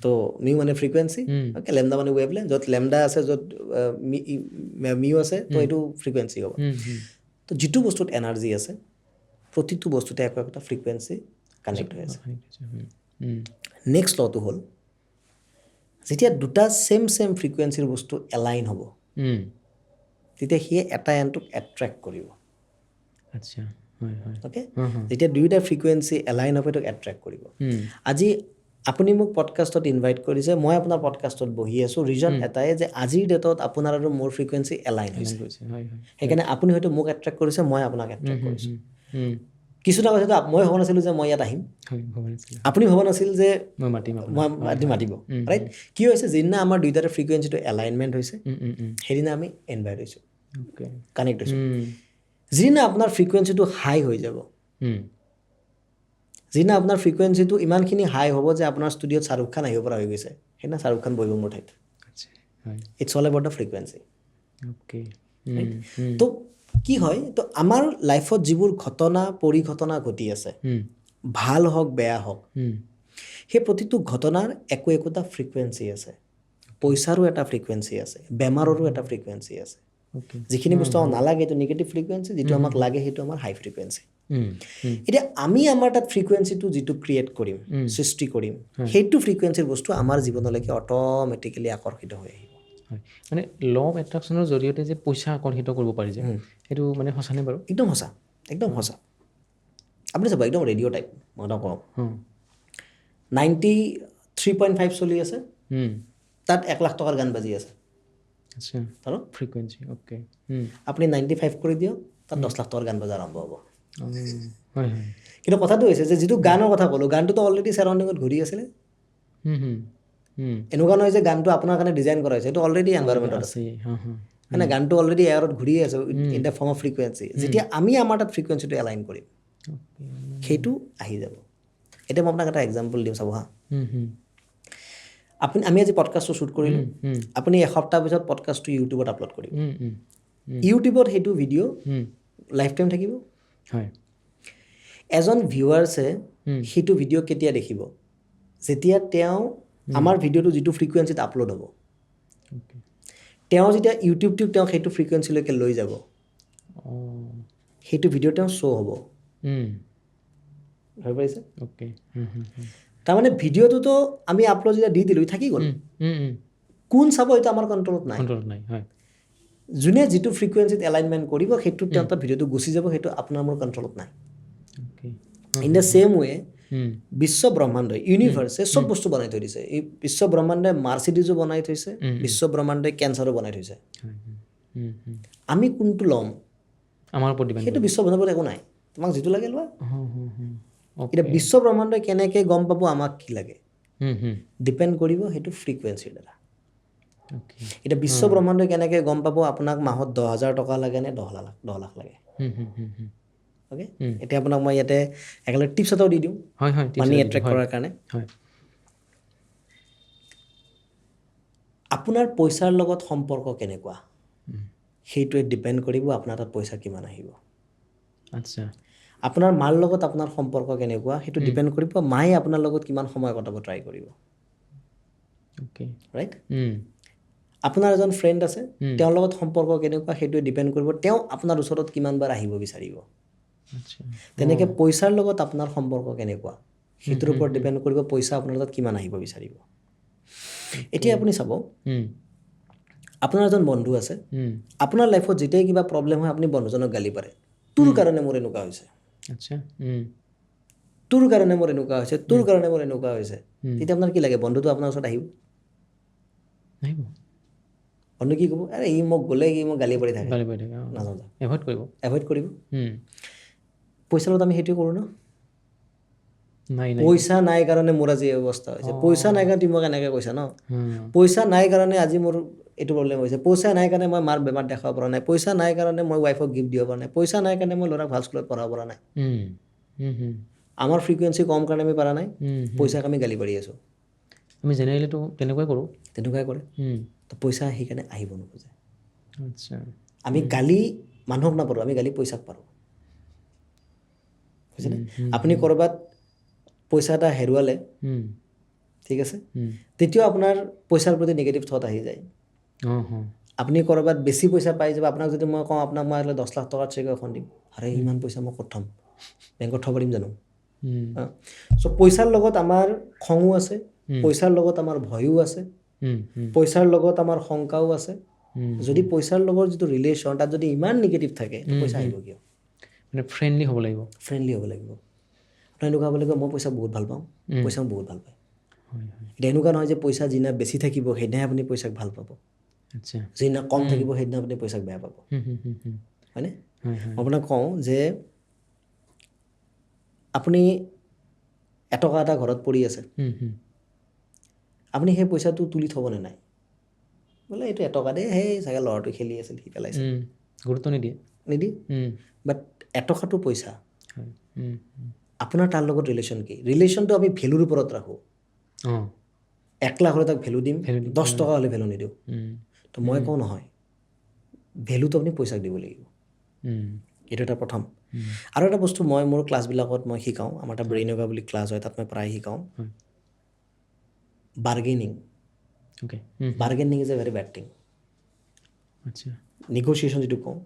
তো মিউ মানে ফ্ৰিকুৱেঞ্চি, অ'কে, লেমডা মানে ৱেভলেন্থ, য'ত লেমডা আছে য'ত মিউ আছে তো এইটো ফ্ৰিকুৱেঞ্চি হ'ব। তো যিটো বস্তুত এনাৰ্জি আছে প্ৰতিটো বস্তুতে একো ফ্ৰিকুৱেঞ্চি কানেক্ট হৈ আছে। নেক্সট লটো হ'ল যেতিয়া দুটা ছেম ফ্ৰিকুৱেঞ্চিৰ বস্তু এলাইন হ'ব তেতিয়া সিয়ে এটা এনটোক এট্ৰেক্ট কৰিব। অ'কে, যেতিয়া দুয়োটা ফ্ৰিকুৱেঞ্চি এলাইন হ'ব এইটোক এট্ৰেক্ট কৰিব। আজি আপুনি মোক পডকাষ্টত ইনভাইট কৰিছে, মই আপোনাৰ পডকাষ্টত বহি আছোঁ, ৰিজন এটাই যে আজিৰ ডেটত আপোনাৰ আৰু মোৰ ফ্ৰিকুৱেঞ্চি এলাইন হৈছে, সেইকাৰণে আপুনি হয়তো মোক এট্ৰেক্ট কৰিছে, মই আপোনাক এট্ৰেক্ট কৰিছোঁ। কিছুটা কথাটো মই ভবা নাছিলোঁ যে মই ইয়াত আহিম, আপুনি ভবা নাছিল যে মই মাতিব, ৰাইট? কি হৈছে, যিদিনা আমাৰ দুয়োটাৰ ফ্ৰিকুৱেঞ্চিটো এলাইনমেণ্ট হৈছে সেইদিনা আমি ইনভাইট হৈছোঁ, কানেক্ট হৈছোঁ। যিদিনা আপোনাৰ ফ্ৰিকুৱেঞ্চিটো হাই হৈ যাব, যিদিনা আপোনাৰ ফ্ৰিকুৱেঞ্চিটো ইমানখিনি হাই হ'ব যে আপোনাৰ ষ্টুডিঅ'ত শ্বাহৰুখ খান আহিব পৰা হৈ গৈছে, সেইদিনা শ্বাহৰুখ খান বহিব মোৰ ঠাইত। It's all about the frequency. তো কি হয়, তো আমাৰ লাইফত যিবোৰ ঘটনা পৰিঘটনা ঘটি আছে, ভাল হওক বেয়া হওক, সেই প্ৰতিটো ঘটনাৰ একোটা ফ্ৰিকুৱেঞ্চি আছে। পইচাৰো এটা ফ্ৰিকুৱেঞ্চি আছে, বেমাৰৰো এটা ফ্ৰিকুৱেঞ্চি আছে। যিখিনি বস্তু আমাক নালাগে সেইটো নিগেটিভ ফ্ৰিকুৱেঞ্চি, যিটো আমাক লাগে সেইটো আমাৰ হাই ফ্ৰিকুৱেঞ্চি। এতিয়া আমি আমাৰ তাত ফ্ৰিকুৱেঞ্চিটো যিটো ক্ৰিয়েট কৰিম, সৃষ্টি কৰিম, সেইটো ফ্ৰিকুৱেঞ্চিৰ বস্তু আমাৰ জীৱনলৈকে অট'মেটিকেলি আকৰ্ষিত হৈ আহিব। হয় মানে ল অফ এট্ৰাকশ্যনৰ জৰিয়তে যে পইচা আকৰ্ষিত কৰিব পাৰি যে সেইটো মানে সঁচানে বাৰু? একদম সঁচা, একদম সঁচা। আপুনি চাব একদম ৰেডিঅ' টাইপ মই এটা কওঁ 93.5 চলি আছে, তাত 1 লাখ টকাৰ গান বাজি আছে। আচ্ছা আৰু ফ্ৰিকুৱেঞ্চি অ'কে আপুনি 95 কৰি দিয়ক, তাত 10 লাখ টকাৰ গান বজা আৰম্ভ হ'ব। হয় হয় কিন্তু কথাটো হৈছে যে যিটো গানৰ কথা ক'লোঁ, গানটোতো অলৰেডি চাৰাউণ্ডিঙত ঘূৰি আছিলে। এনেকুৱা নহয় যে গানটো আপোনাৰ কাৰণে ডিজাইন কৰা হৈছে, এইটো অলৰেডি এনভাইৰমেণ্টত আছে। মানে গানটো অলৰেডি এয়াৰত ঘূৰিয়ে আছে in the form of frequency. যেতিয়া আমি আমাৰ তাত ফ্ৰিকুৱেঞ্চিটো এলাইন কৰিম, সেইটো আহি যাব। এতিয়া মই আপোনাক এটা এক্সাম্পল দিওঁ চাব হা। আমি আজি পডকাষ্টটো শ্বুট কৰিলোঁ, আপুনি এসপ্তাহ পিছত পডকাষ্টটো ইউটিউবত আপলোড কৰিব। ইউটিউবত সেইটো ভিডিঅ' লাইফ টাইম থাকিব। এজন ভিউৱাৰ্ছে সেইটো ভিডিঅ' কেতিয়া দেখিব? যেতিয়া তেওঁ আমাৰ ভিডিঅ'টো যিটো ফ্ৰিকুৱেঞ্চিত আপলোড হ'ব, তেওঁ যেতিয়া ইউটিউবটোক তেওঁ সেইটো ফ্ৰিকুৱেঞ্চিলৈকে লৈ যাব, সেইটো ভিডিঅ' তেওঁ শ্ব' হ'ব। ভাবি পাৰিছে? তাৰমানে ভিডিঅ'টোতো আমি আপলোড যেতিয়া দি দিলোঁ থাকি গ'ল, কোন চাব এইটো আমাৰ কণ্ট্ৰলত নাই। যোনে যিটো ফ্ৰিকুৱেঞ্চিত এলাইনমেণ্ট কৰিব সেইটো তেওঁ তাত ভিডিঅ'টো গুচি যাব, সেইটো আপোনাৰ মোৰ কণ্ট্ৰলত নাই। ইন দ্য ছেম ৱে বিশ্ব ব্ৰহ্মাণ্ডই ইউনিভাৰ্ছে চব বস্তু বনাই থৈ দিছে। এই বিশ্ব ব্ৰহ্মাণ্ডই মাৰ্চিডিজো বনাই থৈছে, বিশ্ব ব্ৰহ্মাণ্ডই কেঞ্চাৰো বনাই থৈছে। আমি কোনটো ল'ম আমাৰ ওপৰত ডিপেণ্ড সেইটো বিশ্ব ব্ৰহ্মাণ্ডত একো নাই, তোমাক যিটো লাগে লোৱা। এতিয়া বিশ্ব ব্ৰহ্মাণ্ডই কেনেকৈ গম পাব আমাক কি লাগে? ডিপেণ্ড কৰিব সেইটো ফ্ৰিকুৱেঞ্চিৰ দ্বাৰা। এতিয়া বিশ্ব ব্ৰহ্মাণ্ডই কেনেকৈ গম পাব আপোনাক মাহত 10,000 টকা লাগে নে 10 লাখ লাগে? অ'কে, এতিয়া আপোনাক মই ইয়াতে একেলগে টিপছ এটাও দি দিওঁ মানি এট্ৰেক্ট কৰাৰ কাৰণে। আপোনাৰ পইচাৰ লগত সম্পৰ্ক কেনেকুৱা সেইটোৱে ডিপেণ্ড কৰিব আপোনাৰ তাত পইচা কিমান আহিব। আচ্ছা, আপোনাৰ মাৰ লগত আপোনাৰ সম্পৰ্ক কেনেকুৱা সেইটো ডিপেণ্ড কৰিব মায়ে আপোনাৰ লগত কিমান সময় কটাব ট্ৰাই কৰিব। ৰাইট? আপোনাৰ এজন ফ্ৰেণ্ড আছে, তেওঁৰ লগত সম্পৰ্ক কেনেকুৱা সেইটোৱে ডিপেণ্ড কৰিব তেওঁ আপোনাৰ ওচৰত কিমানবাৰ আহিব বিচাৰিব। তেনেকৈ পইচাৰ লগত আপোনাৰ সম্পৰ্ক কেনেকুৱা সেইটোৰ ওপৰত ডিপেণ্ড কৰিব পইচা আপোনাৰ তাত কিমান আহিব বিচাৰিব। এতিয়া আপুনি চাব, আপোনাৰ এজন বন্ধু আছে, আপোনাৰ লাইফত যেতিয়াই কিবা প্ৰব্লেম হয় আপুনি বন্ধুজনক গালি পাৰে, তোৰ কাৰণে মোৰ এনেকুৱা হৈছে, তোৰ কাৰণে মোৰ এনেকুৱা হৈছে, তোৰ কাৰণে মোৰ এনেকুৱা হৈছে। তেতিয়া আপোনাৰ কি লাগে? বন্ধুটো আপোনাৰ ওচৰত আহিব? বন্ধু কি ক'ব? আৰে ই মোক গ'লে ই মোক গালি পাৰি থাকে, নাযাওঁ, এভইড কৰিব। পইচাৰ লগত আমি সেইটোৱে কৰোঁ ন? পইচা নাই কাৰণে মোৰ আজি এই অৱস্থা হৈছে, পইচা নাই কাৰণে তুমি মোক এনেকৈ কৈছা ন? পইচা নাই কাৰণে আজি মোৰ এইটো প্ৰব্লেম হৈছে, পইচা নাই কাৰণে মই মাৰ বেমাৰ দেখাব পৰা নাই, পইচা নাই কাৰণে মই ৱাইফক গিফ্ট দিব পৰা নাই, পইচা নাই কাৰণে মই ল'ৰাক ভাল স্কুলত পঢ়াব পৰা নাই। আমাৰ ফ্ৰিকুৱেঞ্চি কম কাৰণে আমি পৰা নাই, পইচাক আমি গালি পাৰি আছোঁ। আমি জেনেৰেলিটো তেনেকুৱাই কৰোঁ। তেনেকুৱাই কৰে। তো পইচা সেইকাৰণে আহিব নোখোজে। আমি গালি মানুহক নাপাৰোঁ, আমি গালি পইচাক পাৰোঁ। বুজিছেনে? আপুনি ক'ৰবাত পইচা এটা হেৰুৱালে, ঠিক আছে, তেতিয়াও আপোনাৰ পইচাৰ প্ৰতি নিগেটিভ থট আহি যায়। আপুনি ক'ৰবাত বেছি পইচা পাই যাব, আপোনাক যদি মই কওঁ আপোনাক মই 10 লাখ টকাৰ চেক এখন দিম, আৰে ইমান পইচা মই ক'ত থ'ম? বেংকত থ'ব পাৰিম জানো? চ' পইচাৰ লগত আমাৰ খঙো আছে, পইচাৰ লগত আমাৰ ভয়ো আছে, পইচাৰ লগত আমাৰ শংকাও আছে। যদি পইচাৰ লগত যিটো ৰিলেশ্যন তাত যদি ইমান নিগেটিভ থাকে, পইচা আহিব কিয়? মানে ফ্ৰেণ্ডলি হ'ব লাগিব। ফ্ৰেণ্ডলি হ'ব লাগিব। আপোনাৰ এনেকুৱা হ'ব লাগিব মই পইচা বহুত ভাল পাওঁ, পইচা বহুত ভাল পায়। এতিয়া এনেকুৱা নহয় যে পইচা যিদিনা বেছি থাকিব সেইদিনাহে আপুনি পইচাক ভাল পাব, যিদিনা কম থাকিব সেইদিনা আপুনি পইচাক বেয়া পাব। হয়নে? মই আপোনাক কওঁ যে আপুনি এটকা এটা ঘৰত পৰি আছে, আপুনি সেই পইচাটো তুলি থ'বনে নাই? বোলে এইটো এটকা দেই, সেই চাগে ল'ৰাটো খেলি আছিল সি পেলাইছে, গুৰুত্ব নিদিয়ে। বাট এটকাটো পইচা। আপোনাৰ তাৰ লগত ৰিলেশ্যন কি? ৰিলেশ্যনটো আমি ভেলুৰ ওপৰত ৰাখোঁ। 1 লাখ হ'লে তাক ভেলু দিম, 10 টকা হ'লে ভেলু নিদিওঁ। তো মই কওঁ নহয়, ভেলুটো আপুনি পইচাক দিব লাগিব। এইটো এটা প্ৰথম। আৰু এটা বস্তু মই মোৰ ক্লাছবিলাকত মই শিকাওঁ, আমাৰ এটা ব্ৰেইন য়োগা বুলি ক্লাছ হয়, তাত মই প্ৰায় শিকাওঁ bargaining. Bargaining is a very bad thing. Negotiation যিটো কওঁ,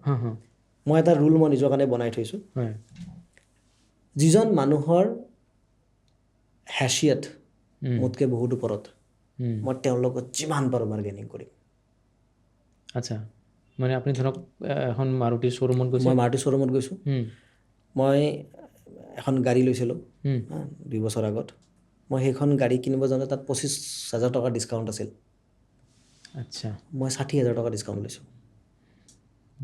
মই এটা ৰুল মই নিজৰ কাৰণে বনাই থৈছোঁ। যিজন মানুহৰ হেচিয়ত মোতকৈ বহুত ওপৰত, মই তেওঁৰ লগত যিমান পাৰোঁ বাৰ্গেনিং কৰিম। আচ্ছা, মানে আপুনি ধৰক এখন মাৰুতি শ্ব'ৰুমত গৈছে। মই মাৰুতি শ্ব'ৰুমত গৈছোঁ। মই এখন গাড়ী লৈছিলোঁ 2 বছৰ আগত। মই সেইখন গাড়ী কিনিব যাওঁতে তাত 25,000 টকাৰ ডিছকাউণ্ট আছিল। আচ্ছা মই 60,000 টকা ডিছকাউণ্ট লৈছোঁ।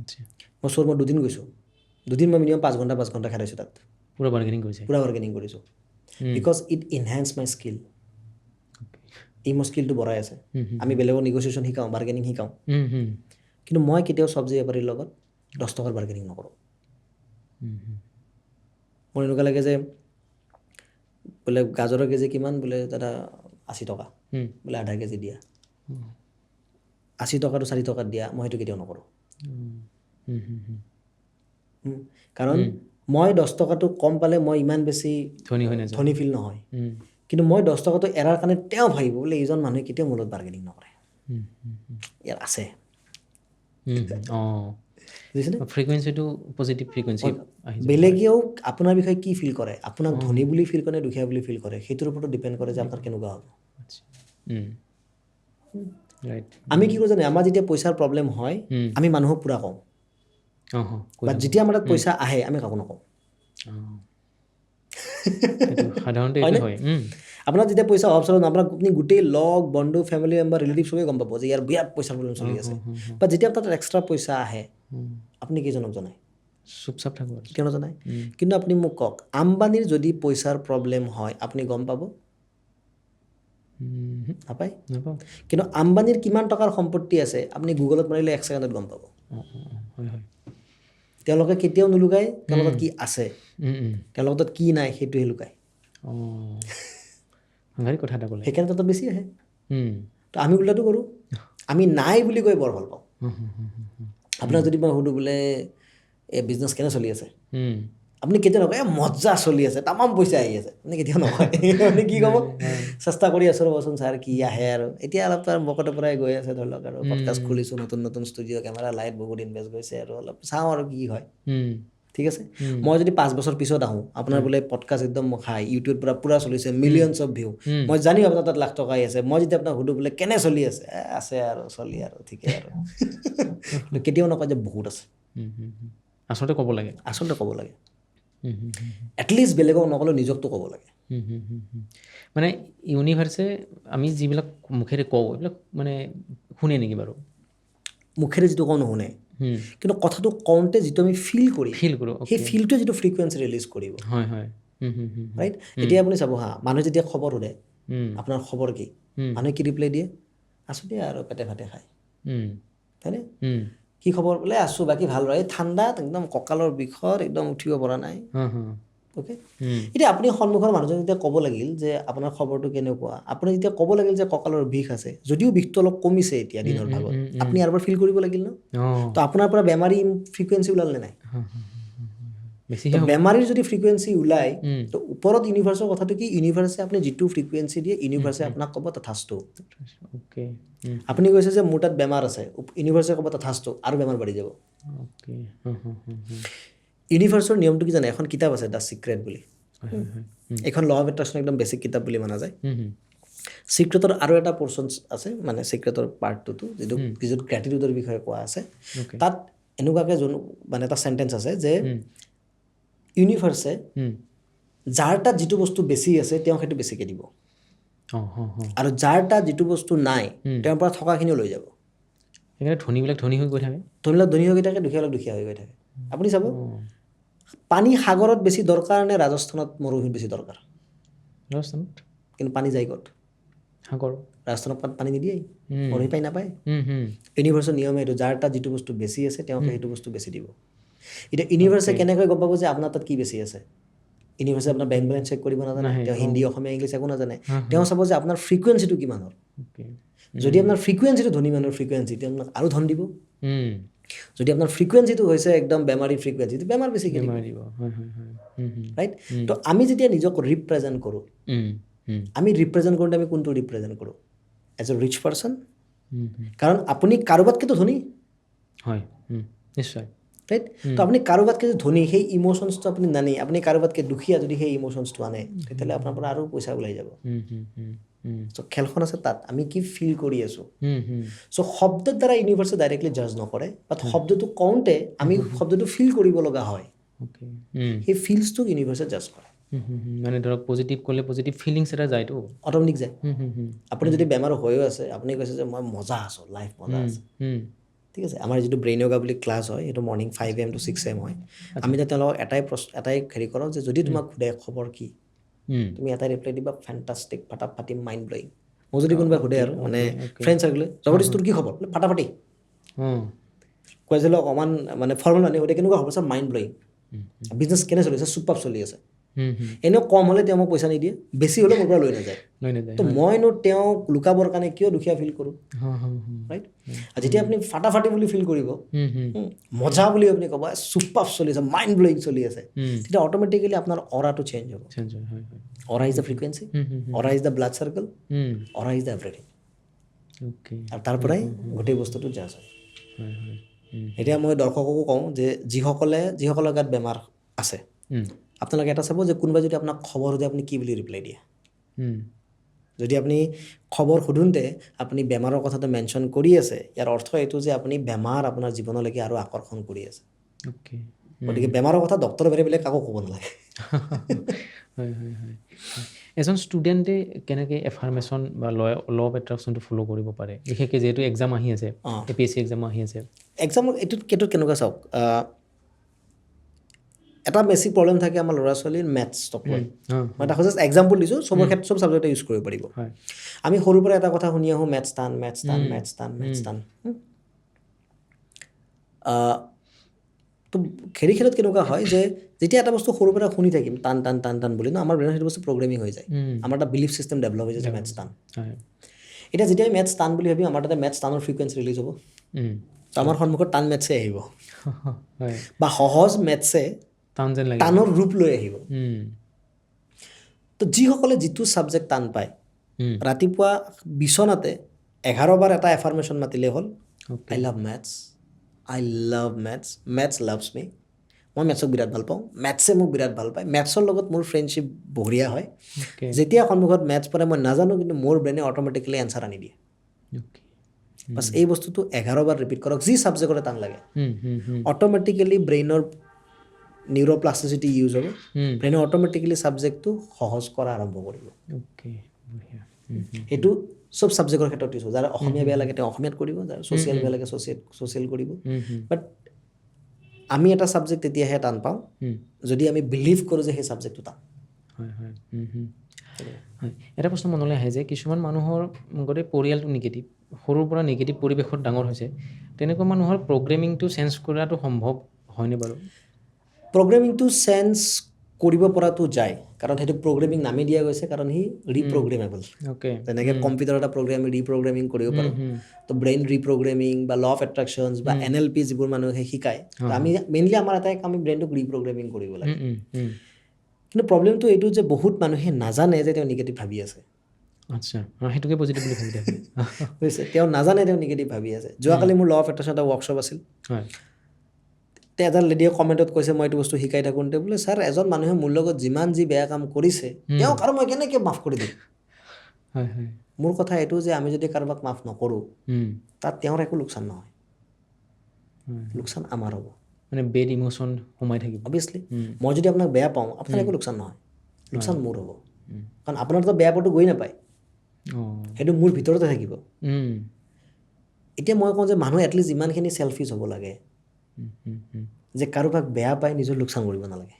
আচ্ছা, মই শ্ব'ৰুমত 2 দিন গৈছোঁ। 2 দিন মই মিনিমাম 5 ঘণ্টা খাইছোঁ তাত। পূৰা বাৰ্গেনিং কৰিছে। পূৰা বাৰ্গেনিং কৰিছোঁ। Because it enhance my skill. এই মোৰ স্কিলটো বঢ়াই আছে। আমি বেলেগৰ নেগচিয়েশ্যন শিকাওঁ, বাৰ্গেনিং শিকাওঁ, কিন্তু মই কেতিয়াও চব্জি বেপাৰীৰ লগত 10 টকাৰ বাৰ্গেনিং নকৰোঁ। মোৰ এনেকুৱা লাগে যে বোলে গাজৰৰ কেজি কিমান, বোলে দাদা 80 টকা, বোলে আধা কেজি দিয়া, 80 টকাটো 4 টকাত দিয়া, মই সেইটো কেতিয়াও নকৰোঁ। কাৰণ মই 10 টকাটো কম পালে মই ইমান বেছি ধনী ফিল নহয়, কিন্তু মই 10 টকাটো এৰাৰ কাৰণে তেওঁ ভাবিব বোলে এইজন মানুহে কেতিয়াও মোৰ লগত বাৰ্গেনিং নকৰে, ইয়াৰ আছে। বুজিছেনে? ফ্ৰিকুৱেঞ্চিটো পজিটিভ ফ্ৰিকুৱেঞ্চি। বেলেগেও আপোনাৰ বিষয়ে কি ফিল কৰে, আপোনাক ধনী বুলি ফিল কৰে, দুখীয়া বুলি ফিল কৰে, সেইটোৰ ওপৰতো ডিপেণ্ড কৰে যে আপোনাৰ কেনেকুৱা হ'ব। আমি কি কৰোঁ জানে, আমাৰ যেতিয়া পইচাৰ প্ৰব্লেম হয় আমি মানুহক পূৰা কওঁ, বাট যেতিয়া আমাৰ তাত পইচা আহে আমি কাকো নকওঁ। আপোনাৰ যেতিয়া পইচা অভাৱ চলে, আপোনাক আপুনি গোটেই লগ বন্ধু ফেমিলি মেম্বাৰ ৰিলেটিভ চবেই গম পাব যে ইয়াৰ বিৰাট পইচাৰ প্ৰব্লেম চলি আছে। বা যেতিয়া তাত এক্সট্ৰা পইচা আহে আপুনি কেইজনক জনায়? চুপচাপ থাকোঁ। কিয় নজনায়? কিন্তু আপুনি মোক কওক, আম্বানীৰ যদি পইচাৰ প্ৰব্লেম হয় আপুনি গম পাব? নাপায়। কিন্তু আম্বানীৰ কিমান টকাৰ সম্পত্তি আছে আপুনি গুগলত মাৰিলে 1 ছেকেণ্ডত গম পাব। তেওঁলোকে কেতিয়াও নুলুকায় তেওঁলোকৰ কি আছে, তেওঁলোকৰ তাত কি নাই সেইটোহে লুকায়। কথা এটা ক'লে, সেইকাৰণে তাত বেছি আহে। তো আমি উল্টাটো কৰোঁ, আমি নাই বুলি কৈ বৰ ভাল পাওঁ। আপোনাক যদি মই সুধোঁ বোলে এই বিজনেছ কেনে চলি আছে, আপুনি কেতিয়া নকয় মজা চলি আছে, তামাম পইচা আহি আছে, আপুনি কেতিয়াও নকয়। আপুনি কি ক'ব? চেষ্টা কৰি আছোঁ ৰ'বচোন ছাৰ, কি আহে আৰু এতিয়া অলপ তাৰ বকতে পৰাই গৈ আছে ধৰি লওক, আৰু পডকাষ্ট খুলিছোঁ, নতুন ষ্টুডিঅ' কেমেৰা লাইট বহুত ইনভেষ্ট গৈছে, আৰু অলপ চাওঁ আৰু কি হয়। ঠিক আছে, মই যদি 5 বছৰ পিছত আহোঁ, আপোনাৰ বোলে পডকাষ্ট একদম হাই, ইউটিউব পূৰা চলিছে, মিলিয়নছ অফ ভিউ, মই জানিম আপোনাৰ তাত লাখ টকা আহি আছে, মই যেতিয়া আপোনাক সুধোঁ বোলে কেনে চলি আছে, আছে আৰু চলি আৰু ঠিকে আৰু, কেতিয়াও নকয় যে বহুত আছে। আচলতে ক'ব লাগে, এটলিষ্ট বেলেগক নক'লেও নিজকতো ক'ব লাগে। মানে ইউনিভাৰ্ছে আমি যিবিলাক মুখেৰে কওঁ এইবিলাক মানে শুনে নেকি বাৰু? মুখেৰে যিটো কওঁ নুশুনে, কিন্তু কথাটো কওঁতে যিটো আমি ফিল কৰোঁ সেই ফিলটোৱে যিটো ফ্ৰিকুৱেঞ্চি ৰিলিজ কৰিব। ৰাইট? এতিয়া আপুনি চাব হা, মানুহে যেতিয়া খবৰ সোধে আপোনাৰ খবৰ কি, মানুহে কি ৰিপ্লাই দিয়ে? আছোঁ দিয়া আৰু পেটে ভাতে খায়, হয়নে? কি খবৰ? বোলে আছোঁ, বাকী ভাল ৰ, এই ঠাণ্ডাত একদম কঁকালৰ বিষত একদম উঠিব পৰা নাই। অ'কে, এতিয়া আপুনি সন্মুখৰ মানুহজন যেতিয়া ক'ব লাগিল যে আপোনাৰ খবৰটো কেনেকুৱা, আপুনি যেতিয়া ক'ব লাগিল যে কঁকালৰ বিষ আছে, যদিও বিষটো অলপ কমিছে এতিয়া দিনৰ ভাগত, আপুনি আৰু এবাৰ ফিল কৰিব লাগিল ন? তো আপোনাৰ পৰা বেমাৰী ফ্ৰিকুৱেঞ্চি ওলাল নে নাই? বেমাৰীৰ যদি ফ্ৰিকুৱেঞ্চি ওলায়, তো ওপৰত ইউনিভাৰ্চৰ কথাটো কি, ইউনিভাৰ্ছে আপুনি যিটো ফ্ৰিকুৱেঞ্চি দিয়ে ইউনিভাৰ্ছে আপোনাক ক'ব তথাস্তু। আপুনি কৈছে যে মোৰ তাত বেমাৰ আছে, ইউনিভাৰ্ছে ক'ব তথাস্তু, আৰু বেমাৰ বাঢ়ি যাব। ইউনিভাৰ্চৰ নিয়মটো কি জানে? এখন কিতাপ আছে দ্য চিক্ৰেট বুলি, এইখন ল অফ এট্ৰেকশ্যন একদম বেছিক কিতাপ বুলি মনা যায়। চিক্ৰেটৰ আৰু এটা পৰ্চন আছে, মানে চিক্ৰেটৰ পাৰ্ট 2টো যিটো গ্ৰেটিটিউডৰ বিষয়ে কোৱা আছে, তাত এনেকুৱাকৈ মানে এটা চেণ্টেঞ্চ আছে যে ইউনিভাৰ্ছে যাৰ তাত যিটো বস্তু বেছি আছে তেওঁক সেইটো বেছিকৈ দিব, আৰু যাৰ তাত যিটো বস্তু নাই তেওঁৰ পৰা থকাখিনিও লৈ যাব। সেইকাৰণে ধনীবিলাক ধনী হৈ গৈ থাকে, ধনী হৈ গৈ থাকে, দুখীয়াবিলাক দুখীয়া হৈ গৈ থাকে। আপুনি চাব, পানী সাগৰত বেছি দৰকাৰ নে ৰাজস্থানত মৰুভূমিত বেছি দৰকাৰ? ৰাজস্থানত। কিন্তু পানী যায় ক'ত? সাগৰ। ৰাজস্থানত পানী নিদিয়েই, মৰুভূমি পানী নাপায়। ইউনিভাৰ্চৰ নিয়ম এইটো, যাৰ তাত যিটো বস্তু বেছি আছে তেওঁক সেইটো বস্তু বেছি দিব। এতিয়া ইউনিভাৰ্ছে কেনেকৈ গম পাব যে আপোনাৰ তাত কি বেছি আছে? ইউনিভাৰ্ছে আপোনাৰ বেংক বেলেঞ্চ চেক কৰিব নাজানে, তেওঁ হিন্দী অসমীয়া ইংলিছ একো নাজানে, তেওঁ চাব যে আপোনাৰ ফ্ৰিকুৱেঞ্চিটো কিমানৰ। যদি আপোনাৰ ফ্ৰিকুৱেঞ্চিটো ধনী মানুহৰ ফ্ৰিকুৱেঞ্চি, তেওঁ আপোনাক আৰু ধন দিব। যদি আপোনাৰ ফ্ৰিকুৱেঞ্চিটো হৈছে একদম বেমাৰী ফ্ৰিকুৱেঞ্চি, বেমাৰ বেছিকৈ দিব। ৰাইট? তো আমি যেতিয়া নিজক ৰিপ্ৰেজেণ্ট কৰোঁ, আমি ৰিপ্ৰেজেণ্ট কৰোঁতে আমি কোনটো ৰিপ্ৰেজেণ্ট কৰোঁ? এজ এ ৰিচ পাৰ্চন, কাৰণ আপুনি কাৰোবাতকৈতো ধনী, হয় নিশ্চয়। ৰাইট? তো আপুনি কাৰোবাতকৈ যদি ধনী, সেই ইম'শ্যনছটো আপুনি নানি, আপুনি কাৰোবাতকৈ দুখীয়া যদি সেই ইম'শ্যনছটো আনে, তেতিয়াহ'লে আপোনাৰ পৰা আৰু পইচা ওলাই যাব। চ' খেলখন আছে তাত আমি কি ফিল কৰি আছোঁ চ' শব্দৰ দ্বাৰা ইউনিভাৰ্ছে ডাইৰেক্টলি জাজ নকৰে বাট শব্দটো কওঁতে আমি শব্দটো ফিল কৰিব লগা হয় সেই ফিলছটোক ইউনিভাৰ্ছে জাজ কৰে মানে ধৰক পজিটিভ ক'লে পজিটিভ ফিলিংছ এটা যায়তো অট'মেটিক যায় আপুনি যদি বেমাৰ হৈও আছে আপুনি কৈছে যে মই মজা আছোঁ লাইফ মজা আছে ঠিক আছে আমাৰ যিটো ব্ৰেইন য়োগা বুলি ক্লাছ হয় সেইটো মৰ্ণিং 5 AM to 6 AM হয় আমি তাত তেওঁলোকক এটাই হেৰি কৰোঁ যে যদি তোমাক সোধে খবৰ কি তুমি এটাই ৰিপ্লাই দিবা ফেণ্টাষ্টিক ফাটাফাটি মাইণ্ড ব্লয়িং মই যদি কোনোবাই সোধে আৰু মানে ফ্ৰেণ্ড চাৰ্কলে জগদীশ তোৰ কি খবৰ ফাটাফাটি কৈছিলোঁ অকণমান মানে ফৰ্মেল মানুহে সোধে কেনেকুৱা খবৰ ছাৰ মাইণ্ড ব্লয়িং বিজনেছ কেনে চলি আছে চুপাৰ চলি আছে এনেও কম হ'লে তেওঁ মোক পইচা নিদিয়ে বেছি হ'লে মোৰ পৰা লৈ নাযায় তো মইনো তেওঁক লুকাবৰ কাৰণে কিয় দুখীয়া ফিল কৰোঁ ৰাইট আৰু যেতিয়া আপুনি ফাটাফাটি বুলি ফিল কৰিব মজা বুলি আপুনি ক'ব চুপাৰ চলি আছে মাইণ্ড ব্লয়িং চলি আছে তেতিয়া অট'মেটিকেলি আপোনাৰ অৰাটো চেঞ্জ হ'ব aura is the frequency aura is the blood circle aura is the everything আৰু তাৰ পৰাই গোটেই বস্তুটো জাজ হয় এতিয়া মই দৰ্শককো কওঁ যে যিসকলৰ গাত বেমাৰ আছে আপোনালোকে এটা চাব যে কোনোবাই যদি আপোনাক খবৰ সোধে আপুনি কি বুলি ৰিপ্লাই দিয়ে যদি আপুনি খবৰ সোধোঁতে আপুনি বেমাৰৰ কথাটো মেনশ্যন কৰি আছে ইয়াৰ অৰ্থ এইটো যে আপুনি বেমাৰ আপোনাৰ জীৱনলৈকে আৰু আকৰ্ষণ কৰি আছে গতিকে বেমাৰৰ কথা ডক্টৰৰ বাহিৰে বেলেগ কাকো ক'ব নালাগে এজন ষ্টুডেণ্টে কেনেকৈ এফাৰ্মেশ্যন বা ল অফ এট্ৰেকশ্যনটো ফ'ল' কৰিব পাৰে বিশেষকৈ যিহেতু এক্সাম আহি আছে APSC এক্সাম আহি আছে এক্সামৰ এইটোত কেনেকুৱা চাওক এটা বেছিক প্ৰব্লেম থাকে আমাৰ ল'ৰা ছোৱালীৰ মেথছক লৈ মই এটা জাষ্ট এক্সাম্পল দিছোঁ চবৰ ক্ষেত্ৰত চব চাবজেক্টে ইউজ কৰিব পাৰিব আমি সৰুৰ পৰা এটা কথা শুনি আহোঁ মেথছ টান তো খেলি খেলত কেনেকুৱা হয় যে যেতিয়া এটা বস্তু সৰুৰ পৰা শুনি থাকিম টান বুলি ন আমাৰ ব্ৰেইনত সেইটো বস্তু প্ৰগ্ৰেমিং হৈ যায় আমাৰ এটা বিলিফ চিষ্টেম ডেভেলপ হৈ যায় যে মেথছ টান এতিয়া যেতিয়া আমি মেথছ টান বুলি ভাবিম আমাৰ তাতে মেথছ টানৰ ফ্ৰিকুৱেঞ্চি ৰিলিজ হ'ব তো আমাৰ সন্মুখত টান মেথছে আহিব বা সহজ মেথছে টানৰ ৰূপ লৈ আহিব তো যিসকলে যিটো ছাবজেক্ট টান পায় ৰাতিপুৱা বিচনাতে 11 বাৰ এটা এফাৰ্মেশ্যন মাতিলে হ'ল I love maths maths loves me মই মেথছক বিৰাট ভাল পাওঁ মেথছে মোক বিৰাট ভাল পায় মেথছৰ লগত মোৰ ফ্ৰেণ্ডশ্বিপ বঢ়িয়া হয় যেতিয়া সন্মুখত মেথছ পৰে মই নাজানো কিন্তু মোৰ ব্ৰেইনে অট'মেটিকেলি এনচাৰ আনি দিয়ে বাছ এই বস্তুটো 11 বাৰ ৰিপিট কৰক যি ছাবজেক্টতে টান লাগে অট'মেটিকেলি ব্ৰেইনৰ নিউৰ'প্লাষ্টিচিটি ইউজ হ'ব ব্ৰেইনে অট'মেটিকেলি ছাবজেক্টটো সহজ কৰা আৰম্ভ কৰিব সেইটো চব ছাবজেক্টৰ ক্ষেত্ৰত ইউজ হ'ব যাৰ অসমীয়া বেয়া লাগে তেওঁ অসমীয়াত কৰিব যাৰ ছ'চিয়েল বেয়া লাগে ছ'চিয়েল কৰিব বাট আমি এটা ছাবজেক্ট তেতিয়াহে টান পাওঁ যদি আমি বিলিভ কৰোঁ যে সেই ছাবজেক্টটো টান এটা প্ৰশ্ন মনলৈ আহে যে কিছুমান মানুহৰ গোটেই পৰিয়ালটো নিগেটিভ সৰুৰ পৰা নিগেটিভ পৰিৱেশত ডাঙৰ হৈছে তেনেকুৱা মানুহৰ প্ৰগ্ৰেমিংটো চেঞ্জ কৰাটো সম্ভৱ হয়নে বাৰু প্ৰগ্ৰেমিংটো চেঞ্জ কৰিব পৰাটো যায় কাৰণ সেইটো প্ৰগ্ৰেমিং নামেই দিয়া গৈছে কাৰণ সি ৰিপ্ৰগ্ৰেমেবল যেনেকৈ কম্পিউটাৰ এটা প্ৰগ্ৰেম আমি ৰিপ্ৰগ্ৰেমিং কৰিব পাৰোঁ তো ব্ৰেইন ৰিপ্ৰগ্ৰেমিং বা ল অফ এট্ৰেকশ্যনছ বা NLP যিবোৰ মানুহে শিকায় আমি মেইনলি আমাৰ এটাই কাম আমি ব্ৰেইনটোক ৰিপ্ৰগ্ৰেমিং কৰিব লাগে কিন্তু প্ৰব্লেমটো এইটো যে বহুত মানুহে নাজানে যে তেওঁ নিগেটিভ ভাবি আছে আচ্ছা সেইটোকে পজিটিভ বুলি ভাবি থাকে বুজিছে তেওঁ নাজানে তেওঁ নিগেটিভ ভাবি আছে যোৱাকালি মোৰ ল অফ এট্ৰেকশ্যন এটা ৱৰ্কশ্বপ আছিল এজন লেডিয়ে কমেণ্টত কৈছে মই এইটো বস্তু শিকাই থাকোঁতে বোলে ছাৰ এজন মানুহে মোৰ লগত যিমান যি বেয়া কাম কৰিছে তেওঁক আৰু মই কেনেকৈ মাফ কৰি দিম মোৰ কথা এইটো যে আমি যদি কাৰোবাক মাফ নকৰোঁ তাত তেওঁৰ একো লোকচান নহয় লোকচান আমাৰ হ'ব মানে বেড ইম'শ্যন সোমাই থাকিব অভিয়াছলি মই যদি আপোনাক বেয়া পাওঁ আপোনাৰ একো লোকচান নহয় লোকচান মোৰ হ'ব কাৰণ আপোনাৰতো বেয়া পোৱাটো গৈ নাপায় সেইটো মোৰ ভিতৰতে থাকিব এতিয়া মই কওঁ যে মানুহ এটলিষ্ট ইমানখিনি চেলফিছ হ'ব লাগে যে কাৰোবাক বেয়া পাই নিজৰ লোকচান কৰিব নালাগে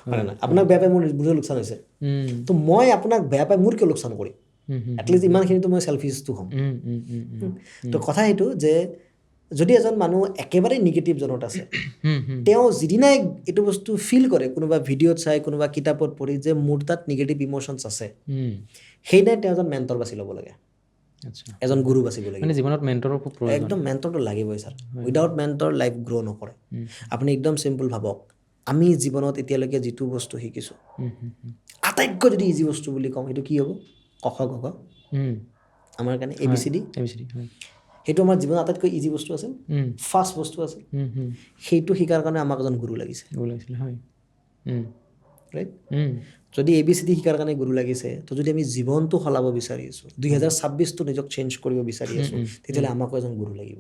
হয় না আপোনাক বেয়া পাই মোৰ নিজৰ লোকচান হৈছে তো মই আপোনাক বেয়া পাই মোৰ কিয় লোকচান কৰিম এটলিষ্ট ইমানখিনিতো মই চেলফিছটো হ'ম তো কথা সেইটো যে যদি এজন মানুহ একেবাৰে নিগেটিভ জনত আছে তেওঁ যিদিনাই এইটো বস্তু ফিল কৰে কোনোবা ভিডিঅ'ত চাই কোনোবা কিতাপত পঢ়ি যে মোৰ তাত নিগেটিভ ইম'শ্যনছ আছে সেইদিনাই তেওঁ এজন মেণ্টৰ বাছি ল'ব লাগে এজন গুৰু বাচিব লাগে মানে জীৱনত মেণ্টৰৰ খুব প্ৰয়োজন একদম মেণ্টৰটো লাগিবই ছাৰ উইদাউট মেণ্টৰ লাইফ গ্ৰ' নকৰে আপুনি একদম চিম্পল ভাবক আমি জীৱনত এতিয়ালৈকে যিটো বস্তু শিকিছোঁ আটাইতকৈ যদি ইজি বস্তু বুলি কওঁ সেইটো কি হ'ব ক খ গ ঘ আমাৰ কাৰণে ABCD সেইটো আমাৰ জীৱনত আটাইতকৈ ইজি বস্তু আছিল ফাৰ্ষ্ট বস্তু আছিল সেইটো শিকাৰ কাৰণে আমাক এজন গুৰু লাগিছে ৰাইট যদি ABCD শিকাৰ কাৰণে গুৰু লাগিছে তো যদি আমি জীৱনটো সলাব বিচাৰি আছোঁ 2026টো নিজক চেঞ্জ কৰিব বিচাৰি আছোঁ তেতিয়াহ'লে আমাকো এজন গুৰু লাগিব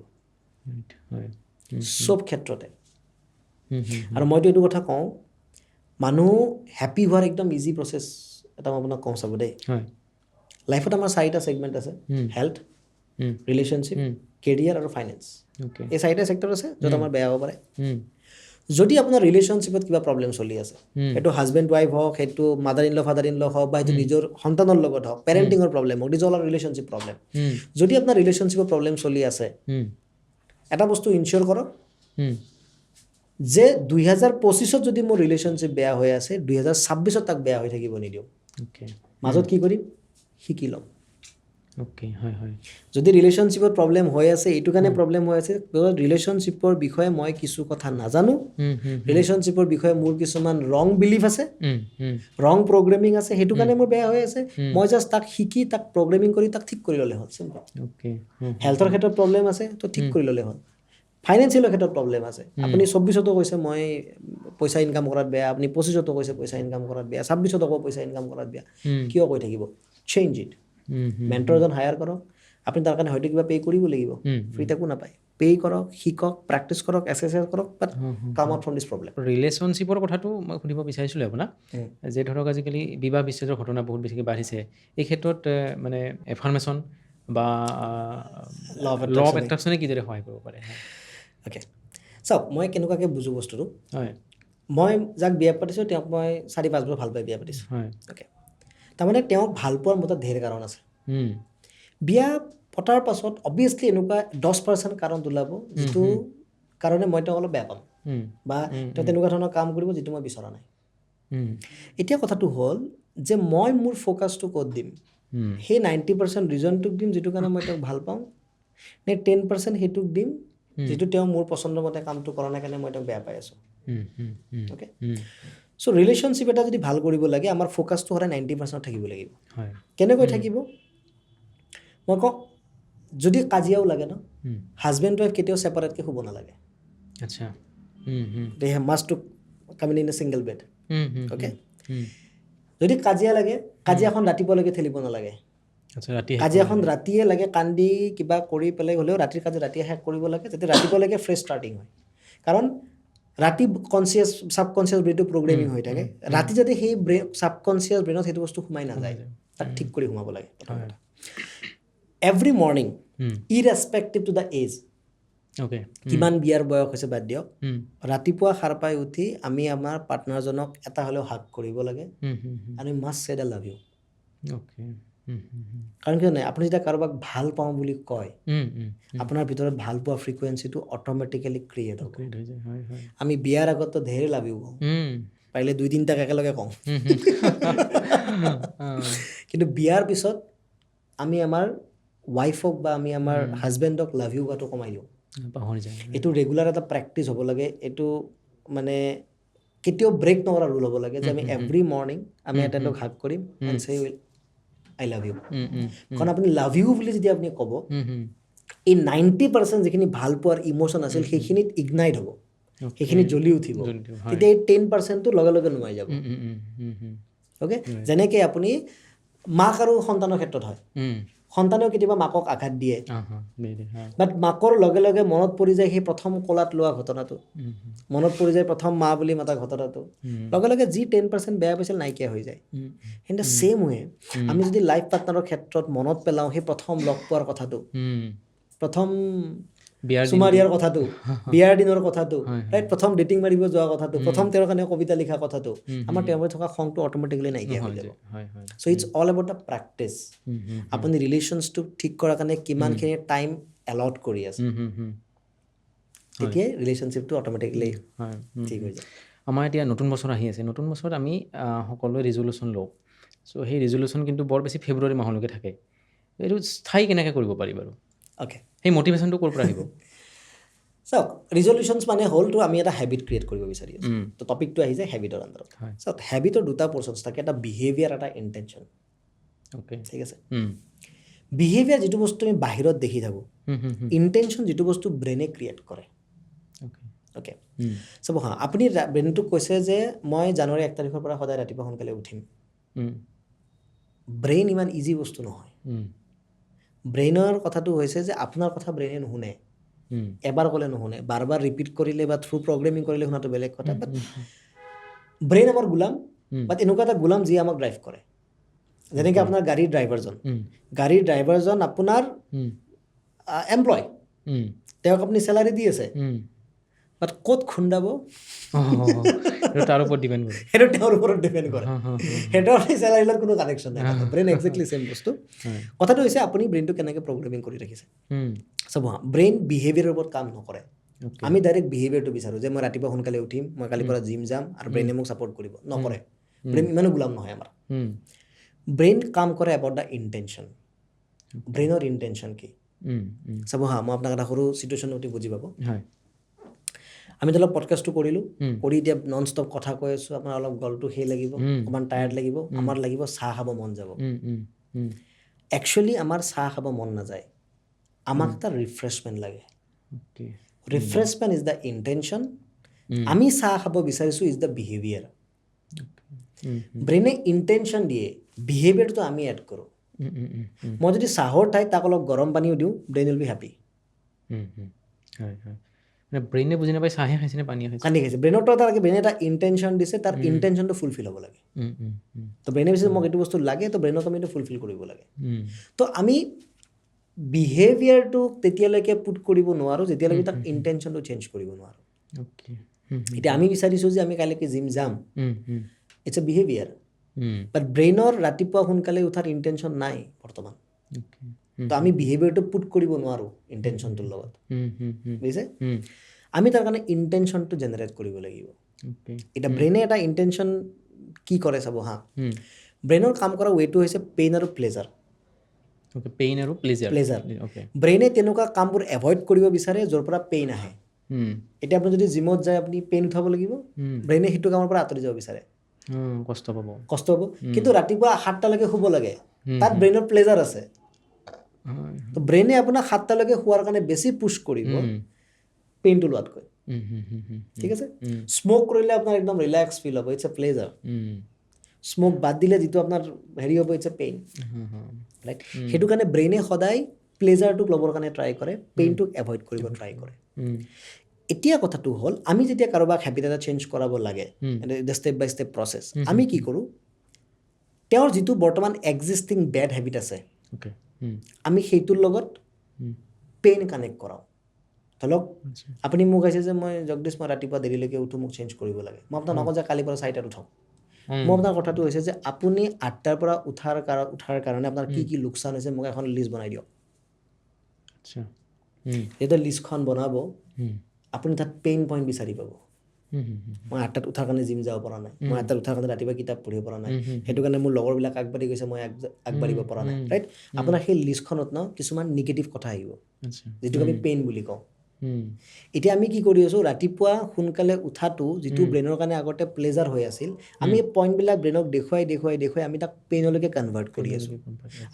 চব ক্ষেত্ৰতে আৰু মইতো এইটো কথা কওঁ মানুহ হেপী হোৱাৰ একদম ইজি প্ৰচেছ এটা মই আপোনাক কওঁ চাব দেই লাইফত আমাৰ 4টা ছেগমেণ্ট আছে হেল্থ ৰিলেশ্যনশ্বিপ কেৰিয়াৰ আৰু ফাইনেন্স এই 4টা ছেক্টৰ আছে য'ত আমাৰ বেয়া হ'ব পাৰে যদি আপোনাৰ ৰিলেশ্যনশ্বিপত কিবা প্ৰব্লেম চলি আছে সেইটো হাজবেণ্ড ৱাইফ হওক সেইটো mother in law father in law হওক বা সেইটো নিজৰ সন্তানৰ লগত হওক পেৰেণ্টিঙৰ প্ৰব্লেম হওক these all R relationship problem যদি আপোনাৰ ৰিলেশ্যনশ্বিপৰ প্ৰব্লেম চলি আছে এটা বস্তু ইনচিয়'ৰ কৰক যে 2025ত যদি মোৰ ৰিলেশ্যনশ্বিপ বেয়া হৈ আছে 2026ত তাক বেয়া হৈ থাকিব নিদিওঁ মাজত কি কৰিম শিকি ল'ম যদি ৰিলেশ্যনশ্বিপত প্ৰব্লেম হৈ আছে এইটো কাৰণে প্ৰব্লেম হৈ আছে ৰিলেশ্যনশ্বিপৰ বিষয়ে মই কিছু কথা নাজানো ৰিলেশ্যনশ্বিপৰ বিষয়ে মোৰ কিছুমান ৰং বিলিফ আছে ৰং প্ৰগ্ৰেমিং আছে সেইটো কাৰণে মোৰ বেয়া হৈ আছে মই জাষ্ট তাক শিকি তাক প্ৰগ্ৰেমিং কৰি তাক ঠিক কৰি ল'লে হ'ল চিম্পল হেল্থৰ ক্ষেত্ৰত প্ৰব্লেম আছে তো ঠিক কৰি ল'লে হ'ল ফাইনেন্সিয়েলৰ ক্ষেত্ৰত প্ৰব্লেম আছে আপুনি 24তো কৈছে মই পইচা ইনকাম কৰাত বেয়া আপুনি 25তো কৈছে পইচা ইনকাম কৰাত বেয়া 26তো আকৌ পইচা ইনকাম কৰাত বেয়া কিয় কৈ থাকিব চেঞ্জ ইট মেণ্টৰ এজন হায়াৰ কৰক আপুনি তাৰ কাৰণে হয়তো কিবা পে' কৰিব লাগিব ফ্ৰীত একো নাপায় পে' কৰক শিকক প্ৰেক্টিচ কৰক এক্সাৰচাইজ কৰক but come out from this problem ৰিলেশ্যনশ্বিপৰ কথাটো মই সুধিব বিচাৰিছিলোঁ আপোনাক যে ধৰক আজিকালি বিবাহ বিচ্ছেদৰ ঘটনা বহুত বেছিকৈ বাঢ়িছে এই ক্ষেত্ৰত মানে এফাৰ্মেশ্যন বা ল অফ এট্ৰেকশ্যনে কিদৰে সহায় কৰিব পাৰে অ'কে চাওক মই কেনেকুৱাকৈ বুজোঁ বস্তুটো হয় মই যাক বিয়া পাতিছোঁ তেওঁক মই 4-5 বছৰ ভাল পাই বিয়া পাতিছোঁ অ'কে তাৰমানে তেওঁক ভাল পোৱাৰ মোৰ তাত ধেৰ কাৰণ আছে বিয়া পতাৰ পাছত অবভিয়াছলি এনেকুৱা 10% কাৰণ ওলাব যিটো কাৰণে মই তেওঁক অলপ বেয়া পাম বা তেওঁ তেনেকুৱা ধৰণৰ কাম কৰিব যিটো মই বিচৰা নাই এতিয়া কথাটো হ'ল যে মই মোৰ ফ'কাছটো ক'ত দিম সেই 90% ৰিজনটোক দিম যিটো কাৰণে মই তেওঁক ভাল পাওঁ নে 10% সেইটোক দিম যিটো তেওঁ মোৰ পচন্দৰ মতে কামটো কৰা নাই কাৰণে মই তেওঁক বেয়া পাই আছোঁ অ'কে চ' ৰিলেশ্যনশ্বিপ এটা যদি ভাল কৰিব লাগে আমাৰ ফ'কাছটো সদায় 90% থাকিব লাগিব কেনেকৈ থাকিব মই কওঁ যদি কাজিয়াও লাগে ন হাজবেণ্ড ৱাইফ কেতিয়াও ছেপাৰেটকৈ শুব নালাগে আচ্ছা they have must to come in a single bed okay যদি কাজিয়া লাগে কাজিয়াখন ৰাতিপুৱালৈকে ঠেলিব নালাগে কাজিয়াখন ৰাতিয়ে লাগে কান্দি কিবা কৰি পেলাই হ'লেও ৰাতিৰ কাজিয়া ৰাতিয়ে শেষ কৰিব লাগে যাতে ৰাতিপুৱালৈকে ফ্ৰেছ ষ্টাৰ্টিং হয় কাৰণ ৰাতি কনচিয়াছ ছাবকনচিয়াছ ব্ৰেইনটো প্ৰগ্ৰেমিং হৈ থাকে ৰাতি যাতে সেই ছাবকনচিয়াছ ব্ৰেইনত সেইটো বস্তু সোমাই নাযায় তাক ঠিক কৰি সোমাব লাগে every morning irrespective to the age কিমান বিয়াৰ বয়স হৈছে বাদ দিয়ক ৰাতিপুৱা সাৰ পাই উঠি আমি আমাৰ পাৰ্টনাৰজনক এটা হ'লেও হাগ কৰিব লাগে আৰু উই মাষ্ট ছে দ্য লাভ ইউ কাৰণ কিয় নাই আপুনি যেতিয়া কাৰোবাক ভাল পাওঁ বুলি কয় আপোনাৰ ভিতৰত ভাল পোৱা ফ্ৰিকুৱেঞ্চিটো অট'মেটিকেলি ক্ৰিয়েট হ'ব আমি বিয়াৰ আগতো ধেৰ লাভ ইউ কওঁ পাৰিলে 2-3টাক একেলগে কওঁ কিন্তু বিয়াৰ পিছত আমি আমাৰ ৱাইফক বা আমি আমাৰ হাজবেণ্ডক লাভ ইউ কোৱাটো কমাই দিওঁ এইটো ৰেগুলাৰ এটা প্ৰেক্টিচ হ'ব লাগে এইটো মানে কেতিয়াও ব্ৰেক নকৰা ৰুল হ'ব লাগে যে আমি এভৰি মৰ্ণিং আমি এটেণ্ডক হাগ কৰিম এণ্ড চে উইল আই লাভ ইউ কাৰণ আপুনি লাভ ইউ বুলি যদি আপুনি ক'ব এই 90% যিখিনি ভাল পোৱাৰ ইম'শ্যন আছিল সেইখিনিত ইগনাইট হ'ব সেইখিনি জ্বলি উঠিব তেতিয়া এই 10%টো লগে লগে নুমাই যাব অ'কে যেনেকৈ আপুনি মাক আৰু সন্তানৰ ক্ষেত্ৰত হয় সন্তানেও কেতিয়াবা মাকক আঘাত দিয়ে বাট মাকৰ লগে লগে মনত পৰি যায় সেই প্ৰথম কোলাত লোৱা ঘটনাটো মনত পৰি যায় প্ৰথম মা বুলি মাতা ঘটনাটো লগে লগে যি 10% বেয়া পাইছিল নাইকিয়া হৈ যায় কিন্তু ছেম ৱে আমি যদি লাইফ পাৰ্টনাৰৰ ক্ষেত্ৰত মনত পেলাওঁ সেই প্ৰথম লগ পোৱাৰ কথাটো প্ৰথম চুমাৰিয়াৰ কথাটো বিয়াৰ দিনৰ কথাটো ৰাইট প্ৰথম ডেটিং মাৰিব যোৱা কথাটো প্ৰথম তেওঁৰ কাৰণে কবিতা লিখা কথাটো আমাৰ তেওঁৰ থকা খংটো অট'মেটিকেলি নাইকিয়া হৈ যাব so' it's all about the practice আপুনি ৰিলেশ্যনছটো ঠিক কৰাৰ কাৰণে কিমানখিনি টাইম এলট কৰি আছে তেতিয়াই ৰিলেশ্যনশ্বিপটো অট'মেটিকেলি ঠিক হৈ যায় আমাৰ এতিয়া নতুন বছৰ আহি আছে নতুন বছৰত আমি সকলোৱে ৰিজলিউশ্যন লওঁ চ' সেই ৰিজলিউশ্যন কিন্তু বৰ বেছি ফেব্ৰুৱাৰী মাহলৈকে থাকে এইটো স্থায়ী কেনেকৈ কৰিব পাৰি বাৰু অ'কে সেই মটিভেশ্যনটো ক'ৰ পৰা আহিব চাওক ৰিজলিউশ্যনছ মানে হ'লটো আমি এটা হেবিট ক্ৰিয়েট কৰিব বিচাৰি আছোঁ তো টপিকটো আহি যায় হেবিটৰ আণ্ডাৰত চাওক হেবিটৰ দুটা পৰ্চনছ থাকে এটা বিহেভিয়াৰ এটা ইণ্টেনশ্যন অ'কে ঠিক আছে বিহেভিয়াৰ যিটো বস্তু আমি বাহিৰত দেখি থাকোঁ ইণ্টেনশ্যন যিটো বস্তু ব্ৰেইনে ক্ৰিয়েট কৰে অ'কে চাব হা আপুনি ব্ৰেইনটোক কৈছে যে মই জানুৱাৰী 1 তাৰিখৰ পৰা সদায় ৰাতিপুৱা সোনকালে উঠিম। ব্ৰেইন ইমান ইজি বস্তু নহয়। ব্ৰেইনৰ কথাটো হৈছে যে আপোনাৰ কথা ব্ৰেইনে নুশুনে, এবাৰ ক'লে নুশুনে, বাৰ বাৰ ৰিপিট কৰিলে বা থ্ৰু প্ৰগ্ৰেমিং কৰিলে শুনাটো বেলেগ কথা। বাট ব্ৰেইন আমাৰ গোলাম, বাট এনেকুৱা এটা গোলাম যি আমাক ড্ৰাইভ কৰে। যেনেকৈ আপোনাৰ গাড়ীৰ ড্ৰাইভাৰজন আপোনাৰ এমপ্লয়, তেওঁক আপুনি চেলাৰী দি আছে, বাট ক'ত খুন্দাব সেইটো তাৰ ওপৰত ডিপেণ্ড কৰে, সেইটো তেওঁৰ ওপৰত ডিপেণ্ড কৰে। সেইটোৰ চেলাৰীৰ লগত কোনো কানেকশ্যন নাই। ব্ৰেইন একজেক্টলি ছেম বস্তু। কথাটো হৈছে আপুনি ব্ৰেইনটো কেনেকৈ প্ৰগ্ৰেমিং কৰি ৰাখিছে। চাব হা, ব্ৰেইন বিহেভিয়াৰৰ ওপৰত কাম নকৰে। আমি ডাইৰেক্ট বিহেভিয়াৰটো বিচাৰোঁ যে মই ৰাতিপুৱা সোনকালে উঠিম, মই কালিৰ পৰা জিম যাম আৰু ব্ৰেইনে মোক ছাপৰ্ট কৰিব। নকৰে। ব্ৰেইন ইমানো গোলাম নহয় আমাৰ। ব্ৰেইন কাম কৰে এবাউট দ্য ইণ্টেনশ্যন। ব্ৰেইনৰ ইণ্টেনশ্যন কি? চাব হা, মই আপোনাক এটা সৰু চিটুৱেশ্যন অতি বুজি পাব। আমি ধৰি লওক পডকাষ্টটো কৰিলোঁ, কৰি এতিয়া নন ষ্টপ কথা কৈ আছোঁ, আপোনাৰ অলপ গলটো সেই লাগিব, অকণমান টায়াৰ্ড লাগিব, আমাৰ লাগিব চাহ খাব মন যাব। একচুৱেলি আমাৰ চাহ খাব মন নাযায়, আমাক এটা ৰিফ্ৰেছমেণ্ট লাগে। ৰিফ্ৰেছমেণ্ট ইজ দ্য ইণ্টেনশ্যন, আমি চাহ খাব বিচাৰিছোঁ ইজ দ্য বিহেভিয়াৰ। ব্ৰেইনে ইণ্টেনশ্যন দিয়ে, বিহেভিয়াৰটো আমি এড কৰোঁ। মই যদি চাহৰ ঠাইত তাক অলপ গৰম পানীও দিওঁ, ব্ৰেইন উইল বি হেপী। ব্ৰেইনে বুজি নাপায় চাহে খাইছে নে পানী খাইছে। ব্ৰেইনতো এটা লাগে, ব্ৰেইনে এটা ইণ্টেনশ্যন দিছে, তাৰ ইণ্টেনশ্যনটো ফুলফিল হ'ব লাগে। তো ব্ৰেইনে কৈছে মোক এইটো বস্তু লাগে, তো ব্ৰেইনক আমি এইটো ফুলফিল কৰিব লাগে। তো আমি বিহেভিয়াৰটোক তেতিয়ালৈকে পুট কৰিব নোৱাৰোঁ যেতিয়ালৈকে তাক ইণ্টেনশ্যনটো চেঞ্জ কৰিব নোৱাৰোঁ। এতিয়া আমি বিচাৰিছোঁ যে আমি কাইলৈকে জিম যাম, ইটছ এ বিহেভিয়াৰ। বাট ব্ৰেইনৰ ৰাতিপুৱা সোনকালে উঠাৰ ইণ্টেনশ্যন নাই বৰ্তমান। তো আমি বিহেভিয়াৰটো পুট কৰিব নোৱাৰোঁ ইণ্টেনশ্যনটোৰ লগত, বুজিছে? আমি তাৰ কাৰণে ইণ্টেনশ্যনটো জেনেৰেট কৰিব লাগিব। এতিয়া ব্ৰেইনে এটা ইণ্টেনশ্যন কি কৰে চাব হা, ব্ৰেইনৰ কাম কৰা ৱেটো হৈছে পেইন আৰু প্লেজাৰ। পেইন আৰু প্লেজাৰ। ব্ৰেইনে তেনেকুৱা কামবোৰ এভইড কৰিব বিচাৰে য'ৰ পৰা পেইন আহে। এতিয়া আপুনি যদি জিমত যায়, আপুনি পেইন উঠাব লাগিব, ব্ৰেইনে সেইটো কামৰ পৰা আঁতৰি যাব বিচাৰে, কষ্ট পাব। কিন্তু ৰাতিপুৱা 7টালৈকে শুব লাগে, তাত ব্ৰেইনৰ প্লেজাৰ আছে। তো ব্ৰেইনে আপোনাক 7টালৈকে শুৱাৰ কাৰণে বেছি পুছ কৰিব পেইনটো লোৱাতকৈ। ঠিক আছে? স্ম'ক কৰিলে আপোনাৰ একদম ৰিলেক্স ফিল হ'ব, ইটছ এ প্লেজাৰ। স্ম'ক বাদ দিলে যিটো আপোনাৰ হেৰি হ'ব, ইটছ এ পেইন। ৰাইট? সেইটো কাৰণে ব্ৰেইনে সদায় প্লেজাৰটোক ল'বৰ কাৰণে ট্ৰাই কৰে, পেইনটোক এভইড কৰিব ট্ৰাই কৰে। এতিয়া কথাটো হ'ল, আমি যেতিয়া কাৰোবাক হেবিট এটা চেঞ্জ কৰাব লাগে, ষ্টেপ বাই ষ্টেপ প্ৰচেছ, আমি কি কৰোঁ, তেওঁৰ যিটো বৰ্তমান এক্সিষ্টিং বেড হেবিট আছে, আমি সেইটোৰ লগত পেইন কানেক্ট কৰাওঁ। ধৰি লওক আপুনি মোক কৈছে যে মই জগদীশ, মই ৰাতিপুৱা দেৰিলৈকে উঠোঁ, মোক চেঞ্জ কৰিব লাগে। মই আপোনাক নকওঁ যে কালিৰ পৰা 4টাত উঠক। মই আপোনাৰ কথাটো হৈছে যে আপুনি 8টাৰ পৰা উঠাৰ কাৰণে আপোনাৰ কি কি লোকচান হৈছে মোক এখন লিষ্ট বনাই দিয়ক। যেতিয়া লিষ্টখন বনাব, আপুনি তাত পেইন পইণ্ট বিচাৰি পাব। মই 8টাত উঠাৰ কাৰণে জিম যাব পৰা নাই, মই 8টাত উঠাৰ কাৰণে ৰাতিপুৱা কিতাপ পঢ়িব পৰা নাই, সেইটো কাৰণে মোৰ লগৰবিলাক আগবাঢ়ি গৈছে, মই আগবাঢ়িব পৰা নাই। ৰাইট? আপোনাৰ সেই লিষ্টখনত কিছুমান নিগেটিভ কথা আহিব, যিটোক আমি পেইন বুলি কওঁ। এতিয়া আমি কি কৰি আছোঁ, ৰাতিপুৱা সোনকালে উঠাটো যিটো ব্ৰেইনৰ কাৰণে আগতে প্লেজাৰ হৈ আছিল, আমি এই পইণ্টবিলাক ব্ৰেইনক দেখুৱাই আমি তাক পেইনলৈকে কনভাৰ্ট কৰি আছোঁ।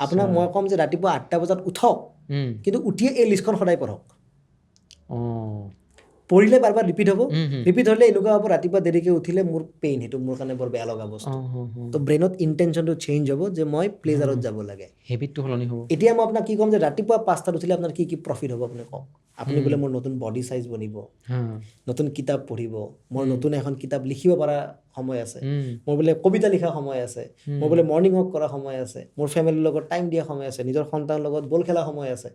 আপোনাক মই ক'ম যে ৰাতিপুৱা 8টা বজাত উঠক, কিন্তু উঠিয়ে এই লিষ্টখন সদায় পঢ়ক। পঢ়িলে বাৰ বাৰ ৰিপিট হ'ব, ৰিপিট হ'লে এনেকুৱা হ'ব ৰাতিপুৱা দেৰিকৈ উঠিলে মোৰ পেইন, সেইটো মোৰ কাৰণে বৰ বেয়া লগা বস্তু। তো ব্ৰেইনত ইণ্টেনশ্যনটো চেঞ্জ হ'ব যে মই প্লেজাৰত যাব লাগে, হেবিটটো সলনি হ'ব। এতিয়া মই আপোনাক কি ক'ম যে ৰাতিপুৱা 5টাত উঠিলে আপোনাৰ কি কি প্ৰফিট হ'ব আপুনি কওক। আপুনি বোলে মোৰ নতুন বডি চাইজ বনিব, নতুন কিতাপ পঢ়িব, মোৰ নতুন এখন কিতাপ লিখিব পৰা সময় আছে, মোৰ বোলে কবিতা লিখা সময় আছে, মোৰ বোলে মৰ্ণিং ৱাক কৰা সময় আছে, মোৰ ফেমিলিৰ লগত টাইম দিয়া সময় আছে, নিজৰ সন্তানৰ লগত বল খেলা সময় আছে।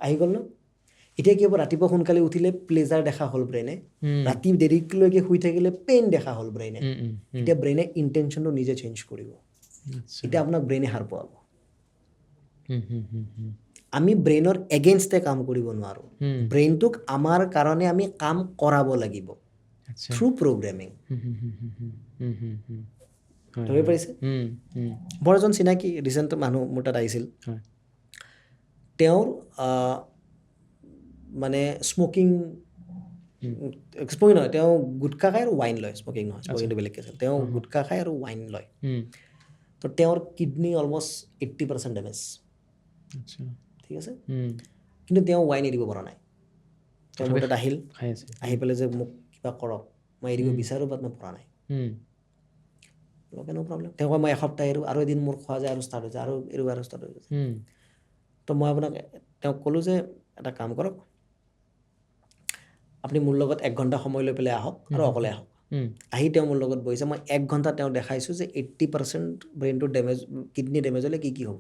আহি গ'ল ন? এতিয়া কি হ'ব, ৰাতিপুৱা সোনকালে উঠিলে প্লেজাৰ দেখা হ'ল ব্ৰেইনে, ৰাতি দেৰিলৈকে শুই থাকিলে পেইন দেখা হ'ল ব্ৰেইনে। এতিয়া ব্ৰেইনে ইণ্টেনশ্যনটো নিজে চেঞ্জ কৰিব। এতিয়া আপোনাক ব্ৰেইনে হাৰ পোৱাব। আমি ব্ৰেইনৰ এগেইনষ্টে কাম কৰিব নোৱাৰোঁ, ব্ৰেইনটোক আমাৰ কাৰণে আমি কাম কৰাব লাগিব থ্ৰু প্ৰগ্ৰেমিং। ধৰিব পাৰিছে? বৰ এজন চিনাকি ৰিচেণ্ট মানুহ মোৰ তাত আহিছিল, তেওঁৰ মানে স্মকিং নহয়, তেওঁ গুটখা খায় আৰু ৱাইন লয়, স্মকিং নহয়, স্মকিংটো বেলেগকৈ আছিল। তেওঁ গুটখা খায় আৰু ৱাইন লয়। তো তেওঁৰ কিডনী অলমষ্ট 80% ডেমেজ। ঠিক আছে? কিন্তু তেওঁ ৱাইন এৰিব পৰা নাই। তেওঁ মোৰ তাত আহি পেলাই যে মোক কিবা কৰক, মই এৰিব বিচাৰোঁ বাট মই পৰা নাই। ন প্ৰব্লেম। তেওঁ কয় মই এসপ্তাহ এৰো, আৰু এদিন মোৰ খোৱা যায় আৰু ষ্টাৰ্ট হৈ যায়, আৰু এৰো আৰু ষ্টাৰ্ট হৈ যায়। তো মই আপোনাক তেওঁক ক'লোঁ যে এটা কাম কৰক, আপুনি মোৰ লগত 1 ঘণ্টা সময় লৈ পেলাই আহক আৰু অকলে আহক। আহি তেওঁ মোৰ লগত বহিছে, মই 1 ঘণ্টা তেওঁ দেখাইছোঁ যে 80% ব্ৰেইনটো ডেমেজ, কিডনি ডেমেজ হ'লে কি কি হ'ব।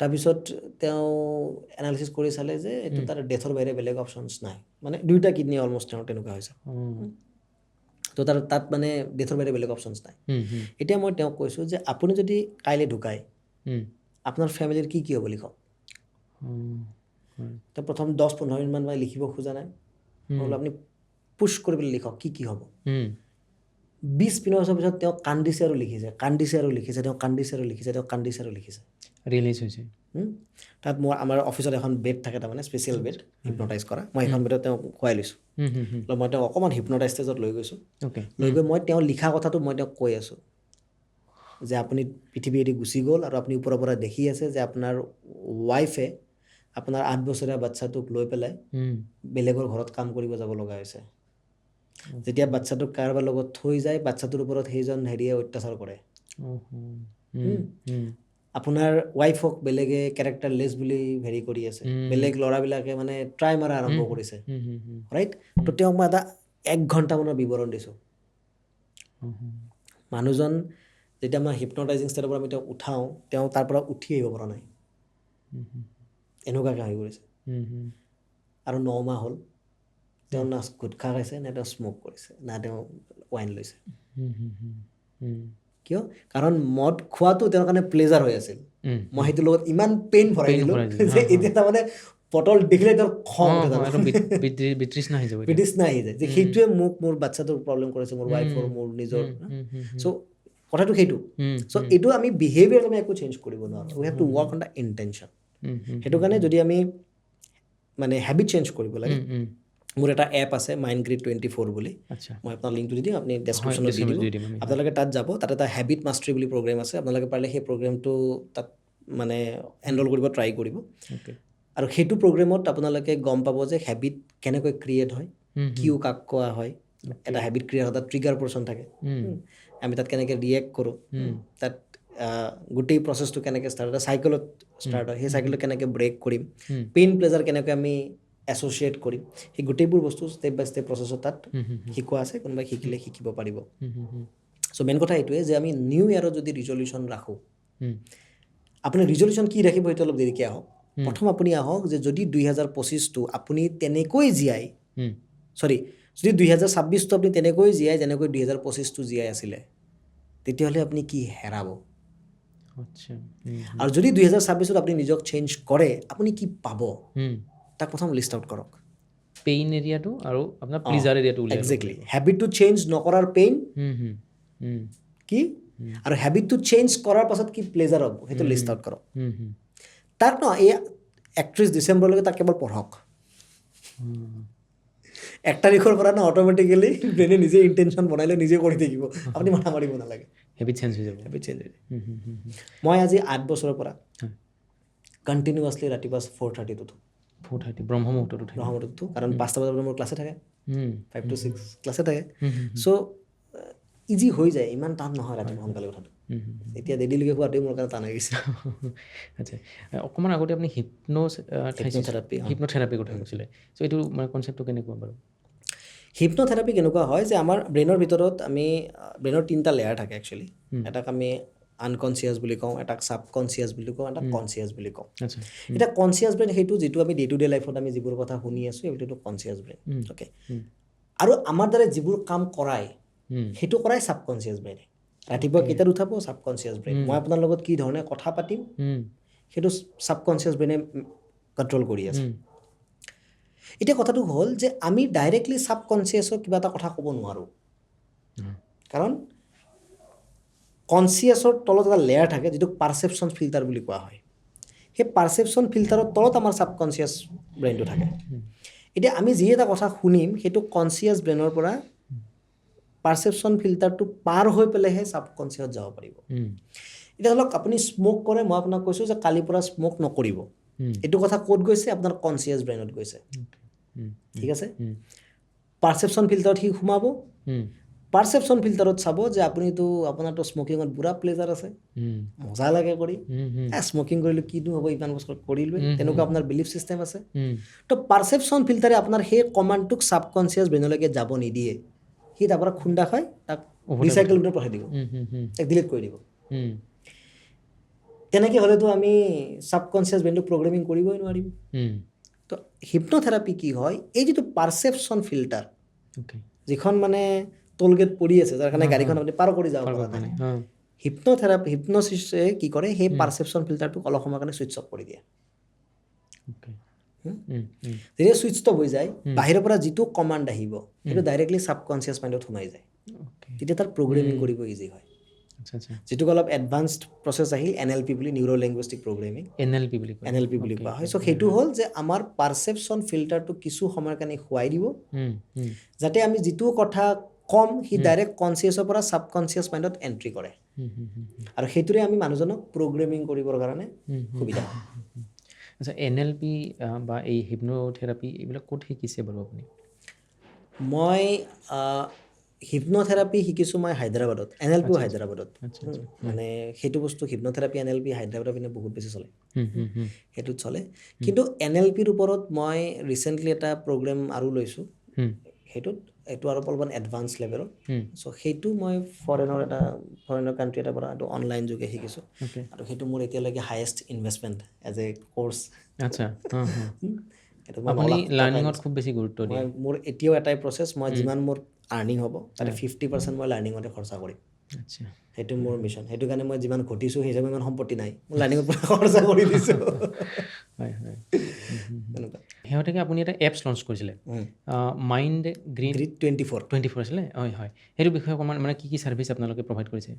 তাৰপিছত তেওঁ এনালিচিছ কৰি চালে যে এইটো তাৰ ডেথৰ বাহিৰে বেলেগ অপশ্যনছ নাই, মানে 2টা কিডনি অলমষ্ট তেওঁৰ তেনেকুৱা হৈছে। তো তাত মানে ডেথৰ বাহিৰে বেলেগ অপশ্যনছ নাই। এতিয়া মই তেওঁক কৈছোঁ যে আপুনি যদি কাইলৈ ঢুকায়, আপোনাৰ ফেমিলিৰ কি কি হ'ব লিখক। তো প্ৰথম 10-15 মিনিটমান মই লিখিব খোজা নাই, বোলো আপুনি পুছ কৰি পেলাই লিখক কি কি হ'ব। 20 মিনিটৰ পিছত তেওঁ কান্দিছে আৰু লিখিছে, কান্দিছে আৰু লিখিছে, তেওঁ কান্দিছে আৰু লিখিছে, তেওঁ কান্দিছে আৰু লিখিছে। ৰিলিজ হৈছে। তাত মোৰ আমাৰ অফিচত এখন বেড থাকে, তাৰমানে স্পেচিয়েল বেড হিপনটাইজ কৰা, মই সেইখন বেডত তেওঁক খুৱাই লৈছোঁ। মই তেওঁক অকণমান হিপনটাইজ ষ্টেজত লৈ গৈছোঁ। লৈ গৈ মই তেওঁ লিখা কথাটো মই তেওঁক কৈ আছোঁ যে আপুনি পৃথিৱী এৰি গুচি গ'ল আৰু আপুনি ওপৰৰ পৰা দেখি আছে যে আপোনাৰ ৱাইফে আপোনাৰ 8 বছৰীয়া বাচ্ছাটোক লৈ পেলাই বেলেগৰ ঘৰত কাম কৰিব যাব লগা হৈছে। যেতিয়া বাচ্ছাটোক কাৰোবাৰ লগত থৈ যায়, বাচ্ছাটোৰ ওপৰত সেইজন হেৰিয়ে অত্যাচাৰ কৰে। আপোনাৰ ৱাইফক বেলেগে কেৰেক্টাৰলেছ বুলি হেৰি কৰি আছে, বেলেগ ল'ৰাবিলাকে মানে ট্ৰাই মাৰা আৰম্ভ কৰিছে, ৰাইট। তো তেওঁক মই এটা 1 ঘণ্টামানৰ বিৱৰণ দিছোঁ। মানুহজন যেতিয়া মই হিপনটাইজিং ষ্টেটৰ পৰা আমি তেওঁক উঠাওঁ, তেওঁ তাৰ পৰা উঠি আহিব পৰা নাই, এনেকুৱাকৈ হৈ পৰিছে। আৰু 9 মাহ হ'ল তেওঁ না গুটখা খাইছে, না তেওঁ স্মক কৰিছে, না তেওঁ ৱাইন লৈছে। কিয়? কাৰণ মদ খোৱাটো তেওঁৰ কাৰণে প্লেজাৰ হৈ আছিল। মই সেইটোৰ লগত ইমান পেইন ভৰাই দিলোঁ যে এতিয়া তাৰমানে বটল দেখিলে তেওঁৰ খং বিতৃষ্ণা আহি যায় যে সেইটোৱে মোক মোৰ বাচ্ছাটোৰ প্ৰব্লেম কৰিছে, মোৰ ৱাইফৰ, মোৰ নিজৰ। চ' কথাটো সেইটো। চ' এইটো আমি বিহেভিয়াৰ আমি একো চেঞ্জ কৰিব নোৱাৰোঁ, we have to work on the intention. সেইটো কাৰণে যদি আমি মানে হেবিট চেঞ্জ কৰিব লাগে, মোৰ এটা এপ আছে মাইণ্ডগ্ৰিড 24 বুলি, মই আপোনাৰ লিংকটো দি দিম, আপুনি ডেছক্ৰিপশ্যনত দি দিব। আপোনালোকে তাত যাব, তাত এটা হেবিট মাষ্টাৰী বুলি প্ৰগ্ৰেম আছে, আপোনালোকে পাৰিলে সেই প্ৰগ্ৰেমটো তাত মানে এনৰল কৰিব ট্ৰাই কৰিব। আৰু সেইটো প্ৰগ্ৰেমত আপোনালোকে গম পাব যে হেবিট কেনেকৈ ক্ৰিয়েট হয়, কিয় কাক কোৱা হয়, এটা হেবিট ক্ৰিয়েট এটা ট্ৰিগাৰ পাৰ্চন থাকে, আমি তাত কেনেকৈ ৰিয়েক্ট কৰোঁ, তাত গোটেই প্ৰচেছটো কেনেকৈ ষ্টাৰ্ট হয়, এটা চাইকেলত ষ্টাৰ্ট হয়, সেই চাইকেলটো কেনেকৈ ব্ৰেক কৰিম, পেইন প্লেজাৰ কেনেকৈ আমি এছ'চিয়েট কৰিম, সেই গোটেইবোৰ বস্তু ষ্টেপ বাই ষ্টেপ প্ৰচেছত তাত শিকোৱা আছে, কোনোবাই শিকিলে শিকিব পাৰিব। চ' মেইন কথা এইটোৱে যে আমি নিউ ইয়েৰত যদি ৰিজলিউশ্যন ৰাখোঁ, আপুনি ৰিজলিউশ্যন কি ৰাখিব সেইটো অলপ দেৰিকৈ আহক। প্ৰথম আপুনি আহক যে যদি 2025টো আপুনি তেনেকৈ জীয়াই, যদি 2026টো আপুনি তেনেকৈ জীয়াই যেনেকৈ 2025টো জীয়াই আছিলে, তেতিয়াহ'লে আপুনি কি হেৰাব। আৰু যদি 2026ত আপুনি নিজক চেঞ্জ কৰে, আপুনি কি পাব, তাক প্ৰথম লিষ্ট আউট কৰক। পেইন এৰিয়াটো আৰু আপোনাৰ প্লিজাৰ এৰিয়াটো উলিয়াই লওক। একজেক্টলি, হেবিটটো চেঞ্জ নকৰাৰ পেইন কি, আৰু হেবিটটো চেঞ্জ কৰাৰ পাছত কি প্লেজাৰ হ'ব, সেইটো লিষ্ট আউট কৰক। তাক এই 31 ডিচেম্বৰলৈকে তাক কেৱল পঢ়ক। 1 তাৰিখৰ পৰা অট'মেটিকেলি ব্ৰেইনে নিজে ইণ্টেনশ্যন বনাই লৈ নিজে কৰি থাকিব, আপুনি মাথা মাৰিব নালাগে, হেবিট চেঞ্জ হৈ যাব। মই আজি 8 বছৰৰ পৰা কণ্টিনিউৱাছলি ৰাতিপুৱা 4:30 উঠোঁ। 4:30 ব্ৰহ্মমুহূৰ্তত উঠোঁ, কাৰণ 5টা বজাত মোৰ ক্লাছে থাকে, 5 to 6 ক্লাছে থাকে। চ' ইজি হৈ যায়, ইমান টান নহয় ৰাতিপুৱা সোনকালে উঠাটো। এতিয়া দেৰিলৈকে খোৱাটোৱে মোৰ কাৰণে টান হৈ গৈছে। আচ্ছা, অকণমান আগতে আপুনি হিপন'থেৰাপি কথা কৈছিলে, চ' এইটো মানে কনচেপ্টটো কেনেকুৱা বাৰু? হিপন'থেৰাপি কেনেকুৱা হয় যে আমাৰ ব্ৰেইনৰ ভিতৰত ব্ৰেইনৰ 3টা লেয়াৰ থাকে একচুৱেলি। এটাক আমি আনকনচিয়াছ বুলি কওঁ, এটাক ছাবকনচিয়াছ বুলি কওঁ, এটাক কনচিয়াছ বুলি কওঁ। এতিয়া কনচিয়াছ ব্ৰেইন সেইটো যিটো আমি ডে টু ডে লাইফত আমি যিবোৰ কথা শুনি আছোঁ, এইটো কনচিয়াছ ব্ৰেইন। অ'কে, আৰু আমাৰ দ্বাৰা যিবোৰ কাম কৰায় সেইটো কৰাই ছাবকনচিয়াছ ব্ৰেইনে। ৰাতিপুৱা কেইটাত উঠাব, ছাবকনচিয়াছ ব্ৰেইন। মই আপোনাৰ লগত কি ধৰণে কথা পাতিম, সেইটো ছাবকনচিয়াছ ব্ৰেইনে কণ্ট্ৰল কৰি আছে। এতিয়া কথাটো হ'ল যে আমি ডাইৰেক্টলি ছাবকনচিয়াছক কিবা এটা কথা ক'ব নোৱাৰোঁ, কাৰণ কনচিয়াছৰ তলত এটা লেয়াৰ থাকে যিটোক পাৰচেপশ্যন ফিল্টাৰ বুলি কোৱা হয়। সেই পাৰচেপশ্যন ফিল্টাৰৰ তলত আমাৰ ছাবকনচিয়াছ ব্ৰেইনটো থাকে। এতিয়া আমি যি এটা কথা শুনিম সেইটো কনচিয়াছ ব্ৰেইনৰ পৰা পাৰচেপশ্যন ফিল্টাৰটো পাৰ হৈ পেলাইহে ছাবকনচিয়াছত যাব পাৰিব। এতিয়া ধৰক আপুনি স্ম'ক কৰে, মই আপোনাক কৈছোঁ যে কালিৰ পৰা স্ম'ক নকৰিব, এইটো কথা ক'ত গৈছে, আপোনাৰ কনচিয়াছ ব্ৰেইনত গৈছে। ঠিক আছে পাৰচেপশ্যন ফিল্টাৰত সি সোমাব পাৰচেপশ্যন ফিল্টাৰত চাব যে আপুনিতো আপোনাৰতো স্মকিঙত পুৰা প্লেজাৰ আছে মজা লাগে কৰি স্মকিং কৰিলোঁ কিনো হ'ব ইমান বছৰ কৰিলোৱে তেনেকুৱা আপোনাৰ বিলিফ ছিষ্টেম আছে তো পাৰচেপশ্যন ফিল্টাৰে আপোনাৰ সেই কমাণ্ডটোক ছাবকনচিয়াছ ব্ৰেইনলৈকে যাব নিদিয়ে সি তাৰ পৰা খুন্দা খাই তাক ৰিচাইকেল ভিতৰত পঠাই দিব তাক ডিলিট কৰি দিব তেনেকৈ হ'লেতো আমি ছাবকনচিয়াছ ব্ৰেইনটোক প্ৰগ্ৰেমিং কৰিবই নোৱাৰিম তো হিপনোথেৰাপি কি হয় এই যিটো পাৰচেপশ্যন ফিল্টাৰ যিখন মানে টোলগেট পৰি আছে যাৰ কাৰণে গাড়ীখন আপুনি পাৰ কৰি যাব পৰা নাই হিপন'চিছে কি কৰে সেই পাৰচেপশ্যন ফিল্টাৰটোক অলপ সময়ৰ কাৰণে ছুইচ অফ কৰি দিয়ে যেতিয়া ছুইচ অফ হৈ যায় বাহিৰৰ পৰা যিটো কমাণ্ড আহিব সেইটো ডাইৰেক্টলি ছাবকনচিয়াছ মাইণ্ডত সোমাই যায় তেতিয়া তাৰ প্ৰগ্ৰেমিং কৰিব ইজি হয় যিটোক অলপ এডভান্সড প্ৰচেছ আহিল NLP বুলি নিউৰো লেংগুৱেষ্টিক প্ৰগ্ৰেমিং NLP বুলি কোৱা হয় চ' সেইটো হ'ল যে আমাৰ পাৰচেপশ্যন ফিল্টাৰটো কিছু সময়ৰ কাৰণে শুৱাই দিব যাতে আমি যিটো কথা কম সি ডাইৰেক্ট কনচিয়াছৰ পৰা ছাবকনচিয়াছ মাইণ্ডত এণ্ট্ৰি কৰে আৰু সেইটোৰে আমি মানুহজনক প্ৰগ্ৰেমিং কৰিবৰ কাৰণে সুবিধা হয় আচ্ছা NLP বা এই হিপনোথেৰাপি এইবিলাক ক'ত শিকিছে বাৰু আপুনি মই হিপনোথেৰাপি শিকিছোঁ মই হায়দৰাবাদত NLPও হায়দৰাবাদত মানে সেইটো বস্তু হিপনোথেৰাপি NLP হায়দৰাবাদৰ পিনে বহুত বেছি চলে সেইটোত চলে কিন্তু NLPৰ ওপৰত মই ৰিচেণ্টলি এটা প্ৰগ্ৰেম আৰু লৈছোঁ সেইটোত এইটো আৰু অলপমান এডভান্স লেভেলৰ চ' সেইটো মই ফৰেনৰ কাণ্ট্ৰি এটাৰ পৰা এইটো অনলাইন যোগে শিকিছোঁ আৰু সেইটো মোৰ এতিয়ালৈকে highest investment as a course আচ্ছা আপুনি লাৰ্ণিঙত খুব বেছি গুৰুত্ব দিয়ে মোৰ এতিয়াও এটাই প্ৰচেছ মই যিমান মোৰ আৰ্নিং হ'ব তাতে 50% মই লাৰ্ণিঙতে খৰচা কৰিম আচ্ছা সেইটো মোৰ মিছন সেইটো কাৰণে মই যিমান ঘটিছোঁ সেই হিচাপে ইমান সম্পত্তি নাই মই লাৰ্ণিঙৰ পৰা খৰচা কৰি দিছোঁ হয় শেহতীয়াকৈ আপুনি এটা এপছ লঞ্চ কৰিছিলে মাইণ্ড গ্ৰীড 24 আছিলে হয় সেইটো বিষয়ে অকণমান মানে কি ছাৰ্ভিচ আপোনালোকে প্ৰভাইড কৰিছে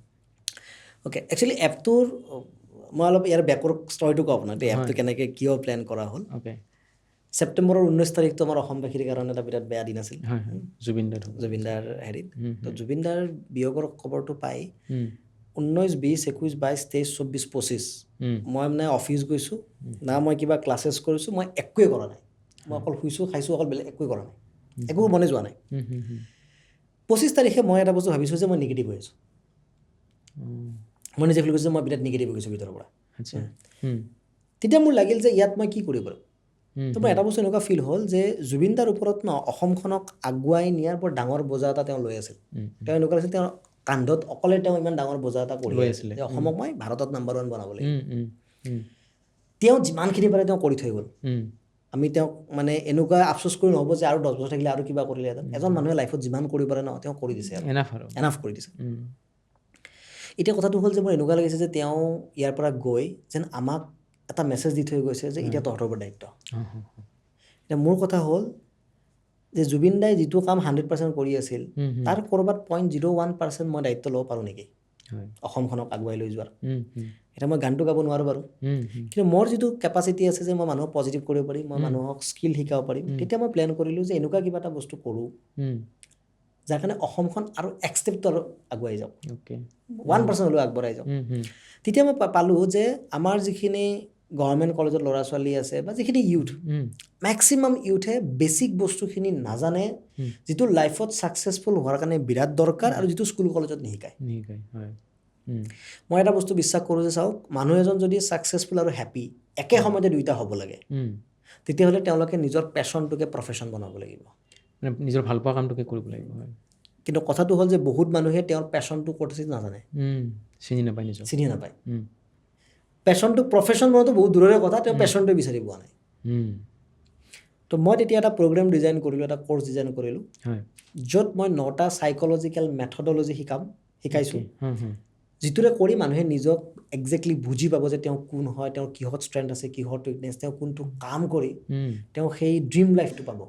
অ'কে একচুৱেলি এপটোৰ মই অলপ ইয়াৰ বেকৰ ষ্টৰিটো কওঁ আপোনাক এপটো কেনেকৈ কিয় প্লেন কৰা হ'ল অ'কে ছেপ্টেম্বৰৰ 19 তাৰিখটো আমাৰ অসমবাসীৰ কাৰণে এটা বিৰাট বেয়া দিন আছিল জুবিনদাৰ হেৰিত তো জুবিনদাৰ বিয়োগৰ খবৰটো পাই 19, 20, 21, 22, 23, 24, 25 মই মানে অফিচ গৈছোঁ না মই কিবা ক্লাছেছ কৰিছোঁ মই একোৱে কৰা নাই মই অকল শুইছোঁ খাইছোঁ অকল বেলেগ একোৱে কৰা নাই একো মনে যোৱা নাই 25 তাৰিখে মই এটা বস্তু ভাবিছোঁ যে মই নিগেটিভ হৈ আছোঁ মই নিজে ফিল কৰিছোঁ যে মই বিৰাট নিগেটিভ হৈ গৈছোঁ ভিতৰৰ পৰা তেতিয়া মোৰ লাগিল যে ইয়াত মই কি কৰিব পাৰোঁ তো মোৰ এটা বস্তু এনেকুৱা ফিল হ'ল যে জুবিনদাৰ ওপৰত অসমখনক আগুৱাই নিয়াৰ বৰ ডাঙৰ বোজা এটা তেওঁ লৈ আছিল তেওঁ এনেকুৱা আছিল তেওঁৰ কান্ধত অকলে তেওঁ ইমান ডাঙৰ বোজা এটা কঢ়িয়াই আছিলে যে অসমক মই ভাৰতত নম্বৰ 1 বনাব লাগিব তেওঁ যিমানখিনি পাৰে তেওঁ কৰি থৈ গ'ল আমি তেওঁক মানে এনেকুৱা আফচোচ কৰি নহ'ব যে আৰু 10 বছৰ থাকিলে আৰু কিবা কৰিলে এজন মানুহে লাইফত যিমান কৰিব পাৰে ন তেওঁ কৰি দিছে এনাফ কৰি দিছে এতিয়া কথাটো হ'ল যে মোৰ এনেকুৱা লাগিছে যে তেওঁ ইয়াৰ পৰা গৈ যেন আমাক এটা মেছেজ দি থৈ গৈছে যে এতিয়া তহঁতৰ ওপৰত দায়িত্ব এতিয়া মোৰ কথা হ'ল যে জুবিন দাই যিটো কাম 100% কৰি আছিল তাৰ ক'ৰবাত 0.01% মই দায়িত্ব ল'ব পাৰোঁ নেকি অসমখনক আগুৱাই লৈ যোৱাৰ এতিয়া মই গানটো গাব নোৱাৰোঁ বাৰু কিন্তু মোৰ যিটো কেপাচিটি আছে যে মই মানুহক পজিটিভ কৰিব পাৰিম মই মানুহক স্কিল শিকাব পাৰিম তেতিয়া মই প্লেন কৰিলোঁ যে এনেকুৱা কিবা এটা বস্তু কৰোঁ যাৰ কাৰণে অসমখন আৰু এক ষ্টেপটো আৰু আগুৱাই যাওক 1% হ'লেও আগবঢ়াই যাওক তেতিয়া মই পালোঁ যে আমাৰ যিখিনি গভৰ্ণমেণ্ট কলেজত ল'ৰা ছোৱালী আছে বা যিখিনি ইউথ মেক্সিমাম ইউথে বেছিক বস্তুখিনি নাজানে যিটো লাইফত ছাকচেছফুল হোৱাৰ কাৰণে বিৰাট দৰকাৰ আৰু যিটো স্কুল কলেজত নিশিকায় মই এটা বস্তু বিশ্বাস কৰোঁ যে চাওক মানুহ এজন যদি ছাকচেছফুল আৰু হেপী একে সময়তে দুইটা হ'ব লাগে তেতিয়াহ'লে তেওঁলোকে নিজৰ পেশ্যনটোকে প্ৰফেশ্যন বনাব লাগিব নিজৰ ভাল পোৱা কামটোকে কৰিব লাগিব কিন্তু কথাটো হ'ল যে বহুত মানুহে তেওঁৰ পেশ্যনটো ক'ত আছে নাজানে চিনি নাপায় পেশ্যনটো প্ৰফেশ্যন বনোৱাটো বহুত দূৰৰে কথা তেওঁ পেশ্যনটোৱে বিচাৰি পোৱা নাই তো মই তেতিয়া এটা প্ৰগ্ৰেম ডিজাইন কৰিলোঁ এটা কোৰ্চ ডিজাইন কৰিলোঁ য'ত মই 9টা চাইক'লজিকেল মেথডলজি শিকাইছোঁ যিটোৰে কৰি মানুহে নিজক একজেক্টলি বুজি পাব যে তেওঁ কোন হয় তেওঁৰ কিহত ষ্ট্ৰেংথ আছে কিহত উইকনেছ তেওঁ কোনটো কাম কৰি তেওঁ সেই ড্ৰিম লাইফটো পাব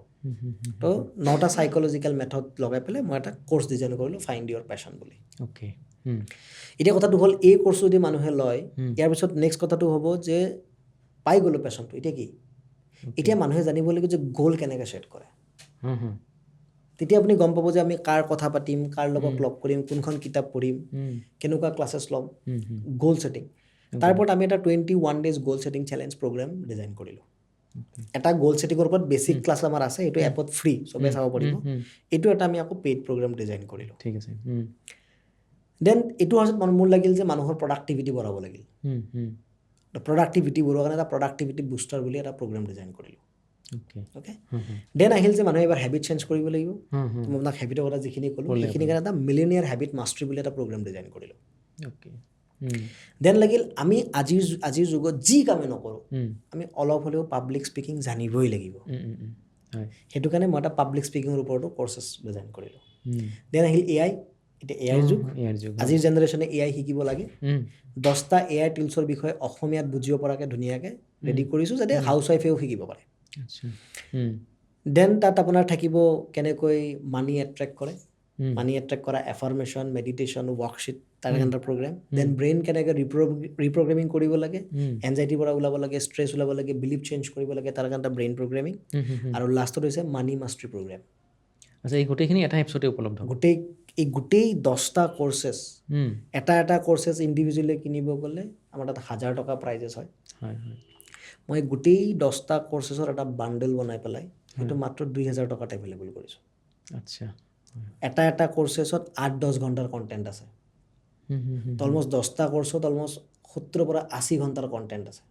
তো 9টা চাইক'লজিকেল মেথড লগাই পেলাই মই এটা কোৰ্চ ডিজাইন কৰিলোঁ ফাইণ্ড ইয়ৰ পেশ্যন বুলি এতিয়া কথাটো হ'ল এই কোৰ্চ যদি মানুহে লয় ইয়াৰ পিছত নেক্সট কথাটো হ'ব যে পাই গ'লোঁ পেশ্যনটো এতিয়া কি এতিয়া মানুহে জানিব লাগিব যে গ'ল কেনেকৈ ছেট কৰে তেতিয়া আপুনি গম পাব যে আমি কাৰ কথা পাতিম কাৰ লগত লগ কৰিম কোনখন কিতাপ পঢ়িম কেনেকুৱা ক্লাছেছ ল'ম গ'ল ছেটিং তাৰ ওপৰত আমি এটা 21 days গ'ল ছেটিং চেলেঞ্জ প্ৰগ্ৰেম ডিজাইন কৰিলোঁ এটা গ'ল ছেটিঙৰ ওপৰত বেছিক ক্লাছ আমাৰ আছে, এইটো এপত ফ্ৰী, চবে চাব পাৰিব। এইটো এটা আমি আকৌ পেইড প্ৰগ্ৰাম ডিজাইন কৰিলোঁ। ঠিক আছে। দেন এইটো হোৱাৰ পিছত মোৰ লাগিল যে মানুহৰ প্ৰডাক্টিভিটি বঢ়াব লাগিল। প্ৰডাক্টিভিটি বঢ়োৱাৰ কাৰণে এটা প্ৰডাক্টিভিটি বুষ্টাৰ বুলি এটা প্ৰগ্ৰাম ডিজাইন কৰিলোঁ। অ'কে, দেন আহিল যে মানুহে এবাৰ হেবিট চেঞ্জ কৰিব লাগিব। মই আপোনাক হেবিটৰ কথা যিখিনি ক'লোঁ সেইখিনি কাৰণে এটা মিলেনিয়াৰ হেবিট মাষ্টাৰী বুলি এটা প্ৰগ্ৰাম ডিজাইন কৰিলোঁ। দেন লাগিল আমি আজিৰ যুগত যি কামেই নকৰোঁ আমি অলপ হ'লেও পাব্লিক স্পিকিং জানিবই লাগিব। সেইটো কাৰণে মই এটা পাব্লিক স্পিকিঙৰ ওপৰতো কৰ্চেছ ডিজাইন কৰিলোঁ। দেন আহিল AI। এতিয়া এআইৰ যুগ, আজিৰ জেনেৰেশ্যনে AI শিকিব লাগে। 10টা AI টুলছৰ বিষয়ে অসমীয়াত বুজিব পৰাকৈ ধুনীয়াকৈ ৰেডি কৰিছোঁ যাতে হাউচ ৱাইফেও শিকিব পাৰে। দেন তাত আপোনাৰ থাকিব কেনেকৈ মানি এট্ৰেক্ট কৰে, মানি এট্ৰেক্ট কৰা এফাৰ্মেশ্যন, মেডিটেশ্যন, ৱৰ্কশ্বীট, তাৰ কাৰণে প্ৰগ্ৰেম। দেন ব্ৰেইন কেনেকৈ ৰিপ্ৰগ্ৰেমিং কৰিব লাগে, এনজাইটিৰ পৰা ওলাব লাগে, ষ্ট্ৰেছ ওলাব লাগে, বিলিভ চেঞ্জ কৰিব লাগে, তাৰ কাৰণে ব্ৰেইন প্ৰগ্ৰেমিং। আৰু লাষ্টত হৈছে মানি মাষ্টাৰী প্ৰগ্ৰেম। আচ্ছা, এই গোটেইখিনি এটা এপছতে উপলব্ধ? গোটেই 10টা কৰ্চেছ, এটা কৰ্চেছ ইণ্ডিভিজুৱেলি কিনিব গ'লে আমাৰ তাত 1000 টকা প্ৰাইজেছ হয়। মই গোটেই 10টা কৰ্চেছৰ এটা বাণ্ডেল বনাই পেলাই সেইটো মাত্ৰ 2000 টকাত এভেইলেবল কৰিছোঁ। আচ্ছা, এটা কৰ্চেছত 8-10 ঘণ্টাৰ কণ্টেণ্ট আছে। অলমষ্ট 10টা কৰ্চত অলমষ্ট 70 পৰা 80 ঘণ্টাৰ কণ্টেণ্ট আছে।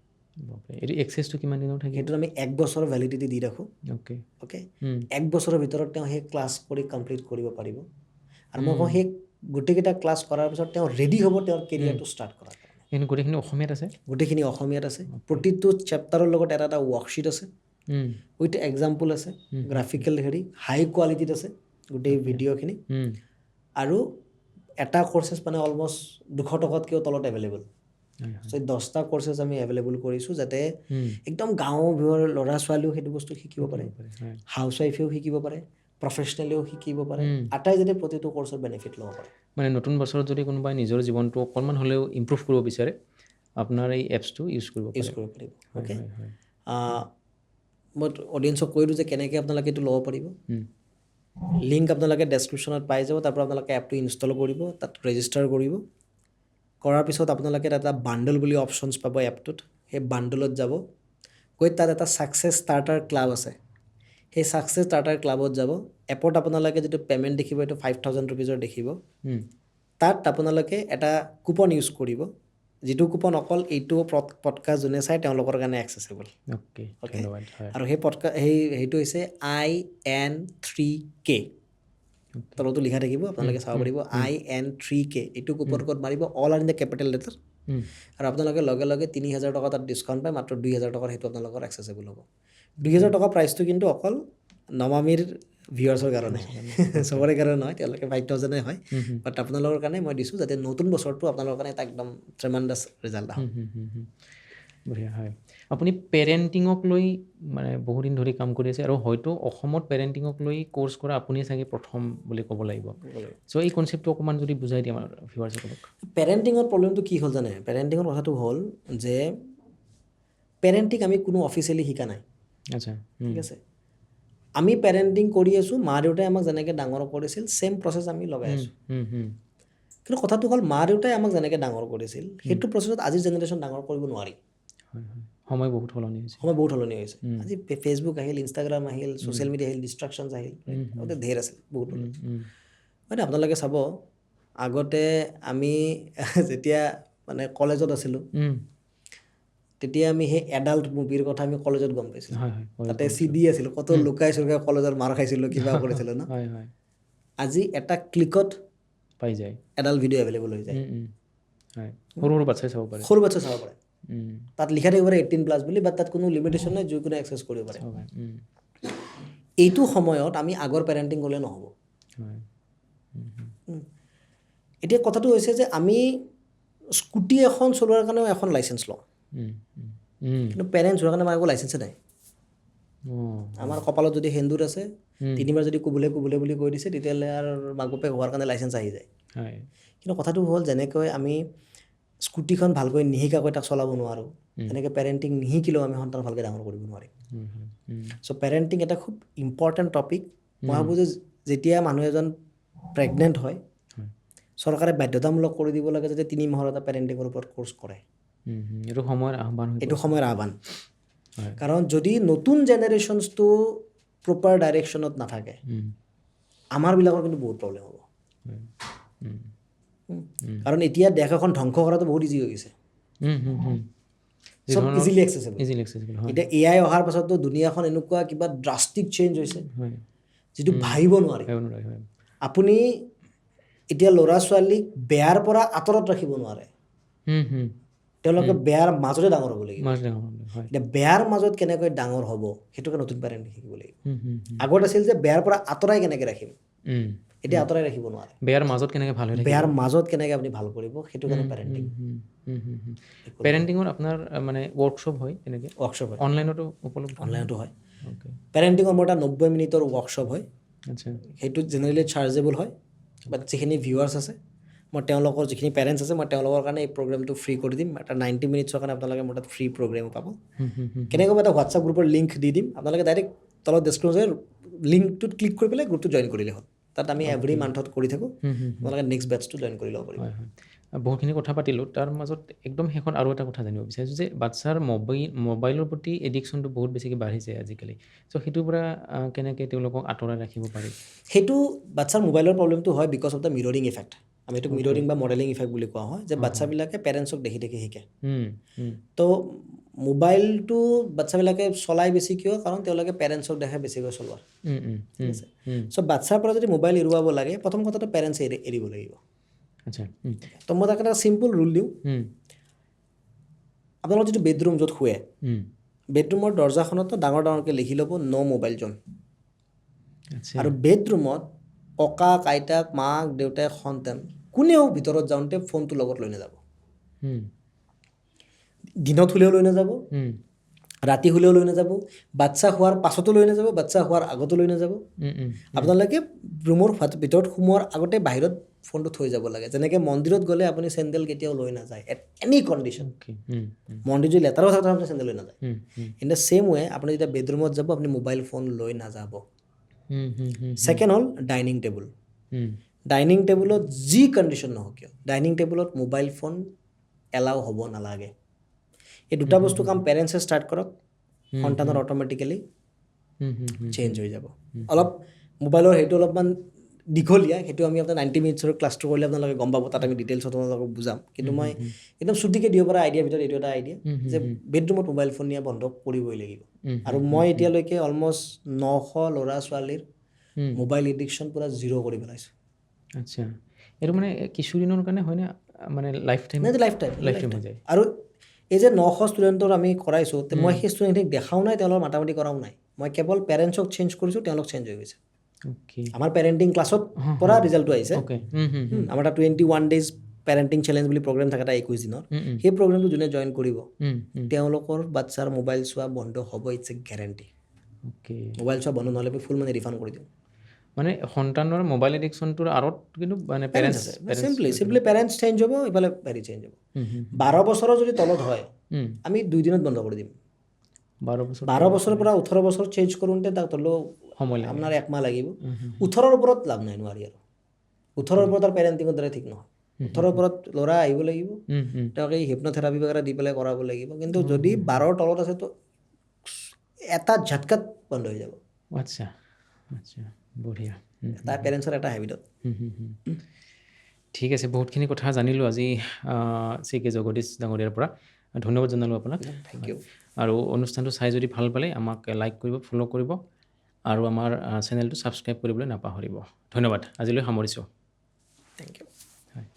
এইটো এক্সেছটো কিমান দিনৰ থাকে? সেইটোত আমি 1 বছৰৰ ভেলিডিটি দি ৰাখোঁ। অ'কে, 1 বছৰৰ ভিতৰত তেওঁ সেই ক্লাছ কৰি কমপ্লিট কৰিব পাৰিব। আৰু মই কওঁ সেই গোটেইকেইটা ক্লাছ কৰাৰ পিছত তেওঁ ৰেডি হ'ব তেওঁৰ কেৰিয়াৰটো ষ্টাৰ্ট কৰাৰ কাৰণে। গোটেইখিনি অসমীয়াত আছে? গোটেইখিনি অসমীয়াত আছে। প্ৰতিটো চেপ্টাৰৰ লগত এটা ৱৰ্কশ্বীট আছে, উইথ এক্সাম্পল আছে, গ্ৰাফিকেল হাই কোৱালিটিত আছে গোটেই ভিডিঅ'খিনি। আৰু এটা কৰ্চেছ মানে অলমষ্ট 200 টকাতকৈও তলত এভেইলেবল। চ' 10টা কৰ্চেছ আমি এভেইলেবল কৰিছোঁ যাতে একদম গাঁৱৰ ল'ৰা ছোৱালীও সেইটো বস্তু শিকিব পাৰে, হাউচ ৱাইফেও শিকিব পাৰে, প্ৰফেচনেলেও শিকিব পাৰে, আটাই যাতে প্ৰতিটো কৰ্চৰ বেনিফিট ল'ব পাৰে। মানে নতুন বছৰত যদি কোনোবাই নিজৰ জীৱনটো অকণমান হ'লেও ইম্প্ৰুভ কৰিব বিচাৰে আপোনাৰ এই এপছটো ইউজ কৰিব পাৰিব। অ'কে, মই অডিয়েঞ্চক কৈ দিওঁ যে কেনেকৈ আপোনালোকে এইটো ল'ব পাৰিব। লিংক আপোনালোকে ডেছক্ৰিপশ্যনত পাই যাব, তাৰ পৰা আপোনালোকে এপটো ইনষ্টল কৰিব, তাত ৰেজিষ্টাৰ কৰিব। কৰাৰ পিছত আপোনালোকে এটা বাণ্ডল বুলি অপশ্যনছ পাব এপটোত। সেই বাণ্ডলত যাব, গৈ তাত এটা ছাকচেছ ষ্টাৰ্টাৰ ক্লাব আছে, সেই ছাকচেছ ষ্টাৰ্টাৰ ক্লাবত যাব। এপত আপোনালোকে যিটো পে'মেণ্ট দেখিব এইটো 5000 ৰুপিজৰ দেখিব। তাত আপোনালোকে এটা কুপন ইউজ কৰিব, যিটো কুপন অকল এইটো পডকাষ্ট যোনে চাই তেওঁলোকৰ কাৰণে এক্সেচেবল। অ'কে, আৰু সেইটো হৈছে IN3K। তলতো লিখা থাকিব, আপোনালোকে চাব পাৰিব IN3K। এইটো কুপন ক'ড মাৰিব, all are in the capital letter. আৰু আপোনালোকে লগে লগে 3000 টকা তাত ডিছকাউণ্ট পায়, মাত্ৰ 2000 টকাৰ সেইটো আপোনালোকৰ এক্সেচেবল হ'ব। 2000 টকা প্ৰাইচটো কিন্তু অকল নমামিৰ ভিউৱাৰ্ছৰ কাৰণে, চবৰে কাৰণে নহয়, তেওঁলোকে 5000 হয়। বাট আপোনালোকৰ কাৰণে মই দিছোঁ যাতে নতুন বছৰটো আপোনালোকৰ কাৰণে এটা একদম ট্ৰেমেণ্ডাছ ৰিজাল্ট আহক। বঢ়িয়া। হয়, আপুনি পেৰেণ্টিঙক লৈ মানে বহুদিন ধৰি কাম কৰি আছে আৰু হয়তো অসমত পেৰেণ্টিঙক লৈ কোৰ্চ কৰা আপুনিয়ে চাগে প্ৰথম বুলি ক'ব লাগিব। চ' এই কনচেপ্টটো অকণমান যদি বুজাই দিয়ে আমাৰ ভিউৱাৰ্ছসকলক। পেৰেণ্টিঙৰ প্ৰব্লেমটো কি হ'ল জানে? পেৰেণ্টিঙৰ কথাটো হ'ল যে পেৰেণ্টিং আমি কোনো অফিচিয়েলি শিকা নাই। আচ্ছা, ঠিক আছে, আমি পেৰেণ্টিং কৰি আছোঁ, মা দেউতাই আমাক যেনেকৈ ডাঙৰ কৰিছিল ছেম প্ৰচেছ আমি লগাই আছোঁ। কিন্তু কথাটো হ'ল মা দেউতাই আমাক যেনেকৈ ডাঙৰ কৰিছিল সেইটো প্ৰচেছত আজিৰ জেনেৰেশ্যন ডাঙৰ কৰিব নোৱাৰি। সময় বহুত সলনি হৈছে। আজি ফেচবুক আহিল, ইনষ্টাগ্ৰাম আহিল, ছ'চিয়েল মিডিয়া আহিল, ডিষ্ট্ৰাকশ্যনছ আহিল, আগতে ধেৰ আছিল বহুত। মানে আপোনালোকে চাব, আগতে আমি যেতিয়া মানে কলেজত আছিলোঁ তেতিয়া আমি সেই এডাল্ট মুভিৰ কথা আমি কলেজত গম পাইছিলোঁ। তাতে CD আছিল, কত লুকাই চুকাই কলেজত মাৰ খাইছিলোঁ, কিবা কৰিছিলোঁ ন। আজি এটা ক্লিকত পাই যায়, এডাল্ট ভিডিঅ' এভেইলেবল হৈ যায়। সৰু বাচ্ছাই চাব পাৰে। তাত লিখা থাকিব পাৰে 18+ বুলি, বাট তাত কোনো লিমিটেশ্যন নাই, যিকোনো এক্সেছ কৰিব পাৰে। এইটো সময়ত আমি আগৰ পেৰেণ্টিং গ'লে নহ'ব। এতিয়া কথাটো হৈছে যে আমি স্কুটি এখন চলোৱাৰ কাৰণেও এখন লাইচেঞ্চ লওঁ, কিন্তু পেৰেণ্টছ হোৱাৰ কাৰণে আমাৰ একো লাইচেঞ্চে নাই। আমাৰ কপালত যদি সেন্দুৰ আছে, 3বাৰ যদি কোবোলে বুলি কৈ দিছে, তেতিয়াহ'লে আৰু মাক বাপেক হোৱাৰ কাৰণে লাইচেঞ্চ আহি যায়। কিন্তু কথাটো হ'ল যেনেকৈ আমি স্কুটিখন ভালকৈ নিশিকাকৈ তাক চলাব নোৱাৰোঁ, তেনেকৈ পেৰেণ্টিং নিশিকিলেও আমি সন্তান ভালকৈ ডাঙৰ কৰিব নোৱাৰিম। চ' পেৰেণ্টিং এটা খুব ইম্পৰ্টেণ্ট টপিক। মই ভাবোঁ যে যেতিয়া মানুহ এজন প্ৰেগনেণ্ট হয়, চৰকাৰে বাধ্যতামূলক কৰি দিব লাগে যাতে 3 মাহৰ এটা পেৰেণ্টিঙৰ ওপৰত কোৰ্চ কৰে। এইটো সময়ৰ আহ্বান। কাৰণ যদি নতুন জেনেৰেশ্যনছটো প্ৰপাৰ ডাইৰেকশ্যনত নাথাকে আমাৰবিলাকৰ কিন্তু বহুত প্ৰব্লেম হ'ব কাৰণ এতিয়া দেশ এখন ধ্বংস কৰাটো বহুত ইজি হৈ গৈছে চব ইজিলি এক্সেচেবল এতিয়া AI অহাৰ পাছততো দুনিয়াখন এনেকুৱা কিবা ড্ৰাষ্টিক চেঞ্জ হৈছে যিটো ভাবিব নোৱাৰি আপুনি এতিয়া ল'ৰা ছোৱালীক বেয়াৰ পৰা আঁতৰত ৰাখিব নোৱাৰে তেওঁলোকে বেয়াৰ মাজতে ডাঙৰ হ'ব লাগিব এতিয়া বেয়াৰ মাজত কেনেকৈ ডাঙৰ হ'ব সেইটোকে নতুন পেৰেণ্টে শিকিব লাগিব আগত আছিল যে বেয়াৰ পৰা আঁতৰাই কেনেকৈ ৰাখিম এতিয়া আঁতৰাই ৰাখিব নোৱাৰে বেয়াৰ মাজত কেনেকৈ ভাল হৈ থাকিব বেয়াৰ মাজত কেনেকৈ আপুনি ভাল কৰিব সেইটো কাৰণে পেৰেণ্টিং পেৰেণ্টিঙত আপোনাৰ মানে ৱৰ্কশ্বপ হয় তেনেকৈ ৱৰ্কশ্বপ হয় অনলাইনতো উপলব্ধ অনলাইনতো হয় পেৰেণ্টিঙৰ মোৰ এটা 90 মিনিটৰ ৱৰ্কশ্বপ হয় আচ্ছা সেইটো জেনেৰেলি চাৰ্জেবল হয় বাট যিখিনি ভিউৱাৰ্ছ আছে মই তেওঁলোকৰ যিখিনি পেৰেণ্টছ আছে মই তেওঁলোকৰ কাৰণে এই প্ৰগ্ৰেমটো ফ্ৰী কৰি দিম এটা 90 মিনিটছৰ কাৰণে আপোনালোকে মোৰ তাত ফ্ৰী প্ৰগ্ৰেম পাব কেনেকৈ এটা হোৱাটছআপ গ্ৰুপৰ লিংক দি দিম আপোনালোকে ডাইৰেক্ট তলত ডিছক্লোজাৰ লিংকটোত ক্লিক কৰি পেলাই গ্ৰুপটো জইন কৰিলে হ'ল তাত আমি এভৰি মান্থত কৰি থাকোঁ আপোনালোকে নেক্সট বেটছটো জইন কৰি ল'ব পাৰিব বহুতখিনি কথা পাতিলোঁ তাৰ মাজত একদম শেষত আৰু এটা কথা জানিব বিচাৰিছোঁ যে বাচ্ছাৰ মোবাইলৰ প্ৰতি এডিকশ্যনটো বহুত বেছিকৈ বাঢ়িছে আজিকালি চ' সেইটোৰ পৰা কেনেকৈ তেওঁলোকক আঁতৰাই ৰাখিব পাৰি সেইটো বাচ্ছাৰ মোবাইলৰ প্ৰব্লেমটো হয় বিকজ অফ দ্য মিৰৰিং ইফেক্ট আমি এইটোক মিৰৰিং বা মডেলিং ইফেক্ট বুলি কোৱা হয় যে বাচ্ছাবিলাকে পেৰেণ্টছক দেখি দেখি শিকে তো মোবাইলটো বাচ্ছাবিলাকে চলাই বেছি কিয় কাৰণ তেওঁলোকে পেৰেণ্টছক দেখে বেছিকৈ চলোৱা ঠিক আছে চ' বাচ্ছাৰ পৰা যদি মোবাইল এৰুৱাব লাগে প্ৰথম কথাটো পেৰেণ্টছে এৰিব লাগিব আচ্ছা তো মই তাক এটা চিম্পল ৰুল দিওঁ আপোনালোকৰ যিটো বেডৰুম য'ত শুৱে বেডৰুমৰ দৰ্জাখনতো ডাঙৰ ডাঙৰকৈ লিখি ল'ব ন' মোবাইল জ'ন আৰু বেডৰুমত ককাক আইতাক মাক দেউতাক সন্তান কোনেও ভিতৰত যাওঁতে ফোনটো লগত লৈ নাযাব দিনত শুলেও লৈ নাযাব ৰাতি শুলেও লৈ নাযাব বাচ্ছা শোৱাৰ পাছতো লৈ নাযাব বাচ্ছা শোৱাৰ আগতো লৈ নাযাব আপোনালোকে ৰুমৰ ভিতৰত সোমোৱাৰ আগতে বাহিৰত ফোনটো থৈ যাব লাগে যেনেকৈ মন্দিৰত গ'লে আপুনি চেণ্ডেল কেতিয়াও লৈ নাযায় এট এনি কণ্ডিশ্যন মন্দিৰ যদি লেতেৰা থাকে আপুনি চেণ্ডেল লৈ নাযায় ইন দ্য ছেইম ৱে আপুনি যেতিয়া বেডৰুমত যাব আপুনি মোবাইল ফোন লৈ নাযাব ছেকেণ্ড হ'ল ডাইনিং টেবুল ডাইনিং টেবুলত যি কণ্ডিশ্যন নহওক কিয় ডাইনিং টেবুলত মোবাইল ফোন এলাউ হ'ব নালাগে এই দুটা বস্তু কাম পেৰেণ্টছে ষ্টাৰ্ট কৰক সন্তানৰ অট'মেটিকেলি চেঞ্জ হৈ যাব অলপ মোবাইলৰ সেইটো অলপমান দীঘলীয়া সেইটো আমি আপোনাৰ 90 মিনিটছৰ ক্লাছটো কৰিলে আপোনালোকে গম পাব তাত আমি ডিটেইলছত আপোনালোকক বুজাম কিন্তু মই একদম চুটিকৈ দিব পৰা আইডিয়াৰ ভিতৰত এইটো এটা আইডিয়া যে বেডৰুমত মোবাইল ফোন নিয়া বন্ধ কৰিবই লাগিব আৰু মই এতিয়ালৈকে অলমষ্ট 900 ল'ৰা ছোৱালীৰ মোবাইল এডিকশ্যন পূৰা 0 কৰি পেলাইছোঁ আচ্ছা এইটো মানে কিছুদিনৰ কাৰণে হয়নে মানে লাইফ টাইম লাইফ টাইম হৈ যায় আৰু এই যে 900 ষ্টুডেণ্টৰ আমি কৰাইছোঁ মই সেই ষ্টুডেণ্টক দেখাও নাই তেওঁলোকৰ মাতামাতি কৰাও নাই মই কেৱল পেৰেণ্টছক চেঞ্জ কৰিছোঁ তেওঁলোক চেঞ্জ হৈ গৈছে আমাৰ পেৰেণ্টিং ক্লাছত পৰা ৰিজাল্টটো আহিছে আমাৰ এটা 21 ডেইজ পেৰেণ্টিং চেলেঞ্জ বুলি প্ৰগ্ৰেম থাকে এটা 21 দিনৰ সেই প্ৰগ্ৰেমটো যোনে জইন কৰিব তেওঁলোকৰ বাচ্ছাৰ মোবাইল চোৱা বন্ধ হ'ব ইটছ এ গেৰেণ্টি মোবাইল চোৱা বন্ধ নহ'লে ফুল মানে ৰিফাণ্ড কৰি দিওঁ মানে সন্তানৰ মোবাইল এডিকশ্যনটোৰ আঁৰত কিন্তু মানে চিম্পলি পেৰেণ্টছ চেঞ্জ হ'ব ইফালে হেৰি চেঞ্জ হ'ব 12 বছৰৰ যদি তলত হয় আমি 2 দিনত বন্ধ কৰি দিম 12 বছৰৰ পৰা 18 বছৰ চেঞ্জ কৰোঁতে তাক ধৰিলেও আপোনাৰ 1 মাহ লাগিব 18ৰ ওপৰত লাভ নাই নোৱাৰি আৰু 18ৰ ওপৰত আৰু পেৰেণ্টিঙৰ দ্বাৰা ঠিক নহয় 18ৰ ওপৰত ল'ৰা আহিব লাগিব তেওঁক এই হিপন'থেৰাপি বাগেৰা দি পেলাই কৰাব লাগিব কিন্তু যদি 12ৰ তলত আছে তো এটা ঝটকাত বন্ধ হৈ যাব আচ্ছা আচ্ছা বঢ়িয়া তাৰ পেৰেণ্টছৰ এটা হেবিটত ঠিক আছে বহুতখিনি কথা জানিলোঁ আজি CK জগদীশ ডাঙৰীয়াৰ পৰা ধন্যবাদ জনালোঁ আপোনাক থেংক ইউ আৰু অনুষ্ঠানটো চাই যদি ভাল পালে আমাক লাইক কৰিব ফ'ল' কৰিব আৰু আমাৰ চেনেলটো ছাবস্ক্ৰাইব কৰিবলৈ নাপাহৰিব ধন্যবাদ আজিলৈ সামৰিছোঁ থেংক ইউ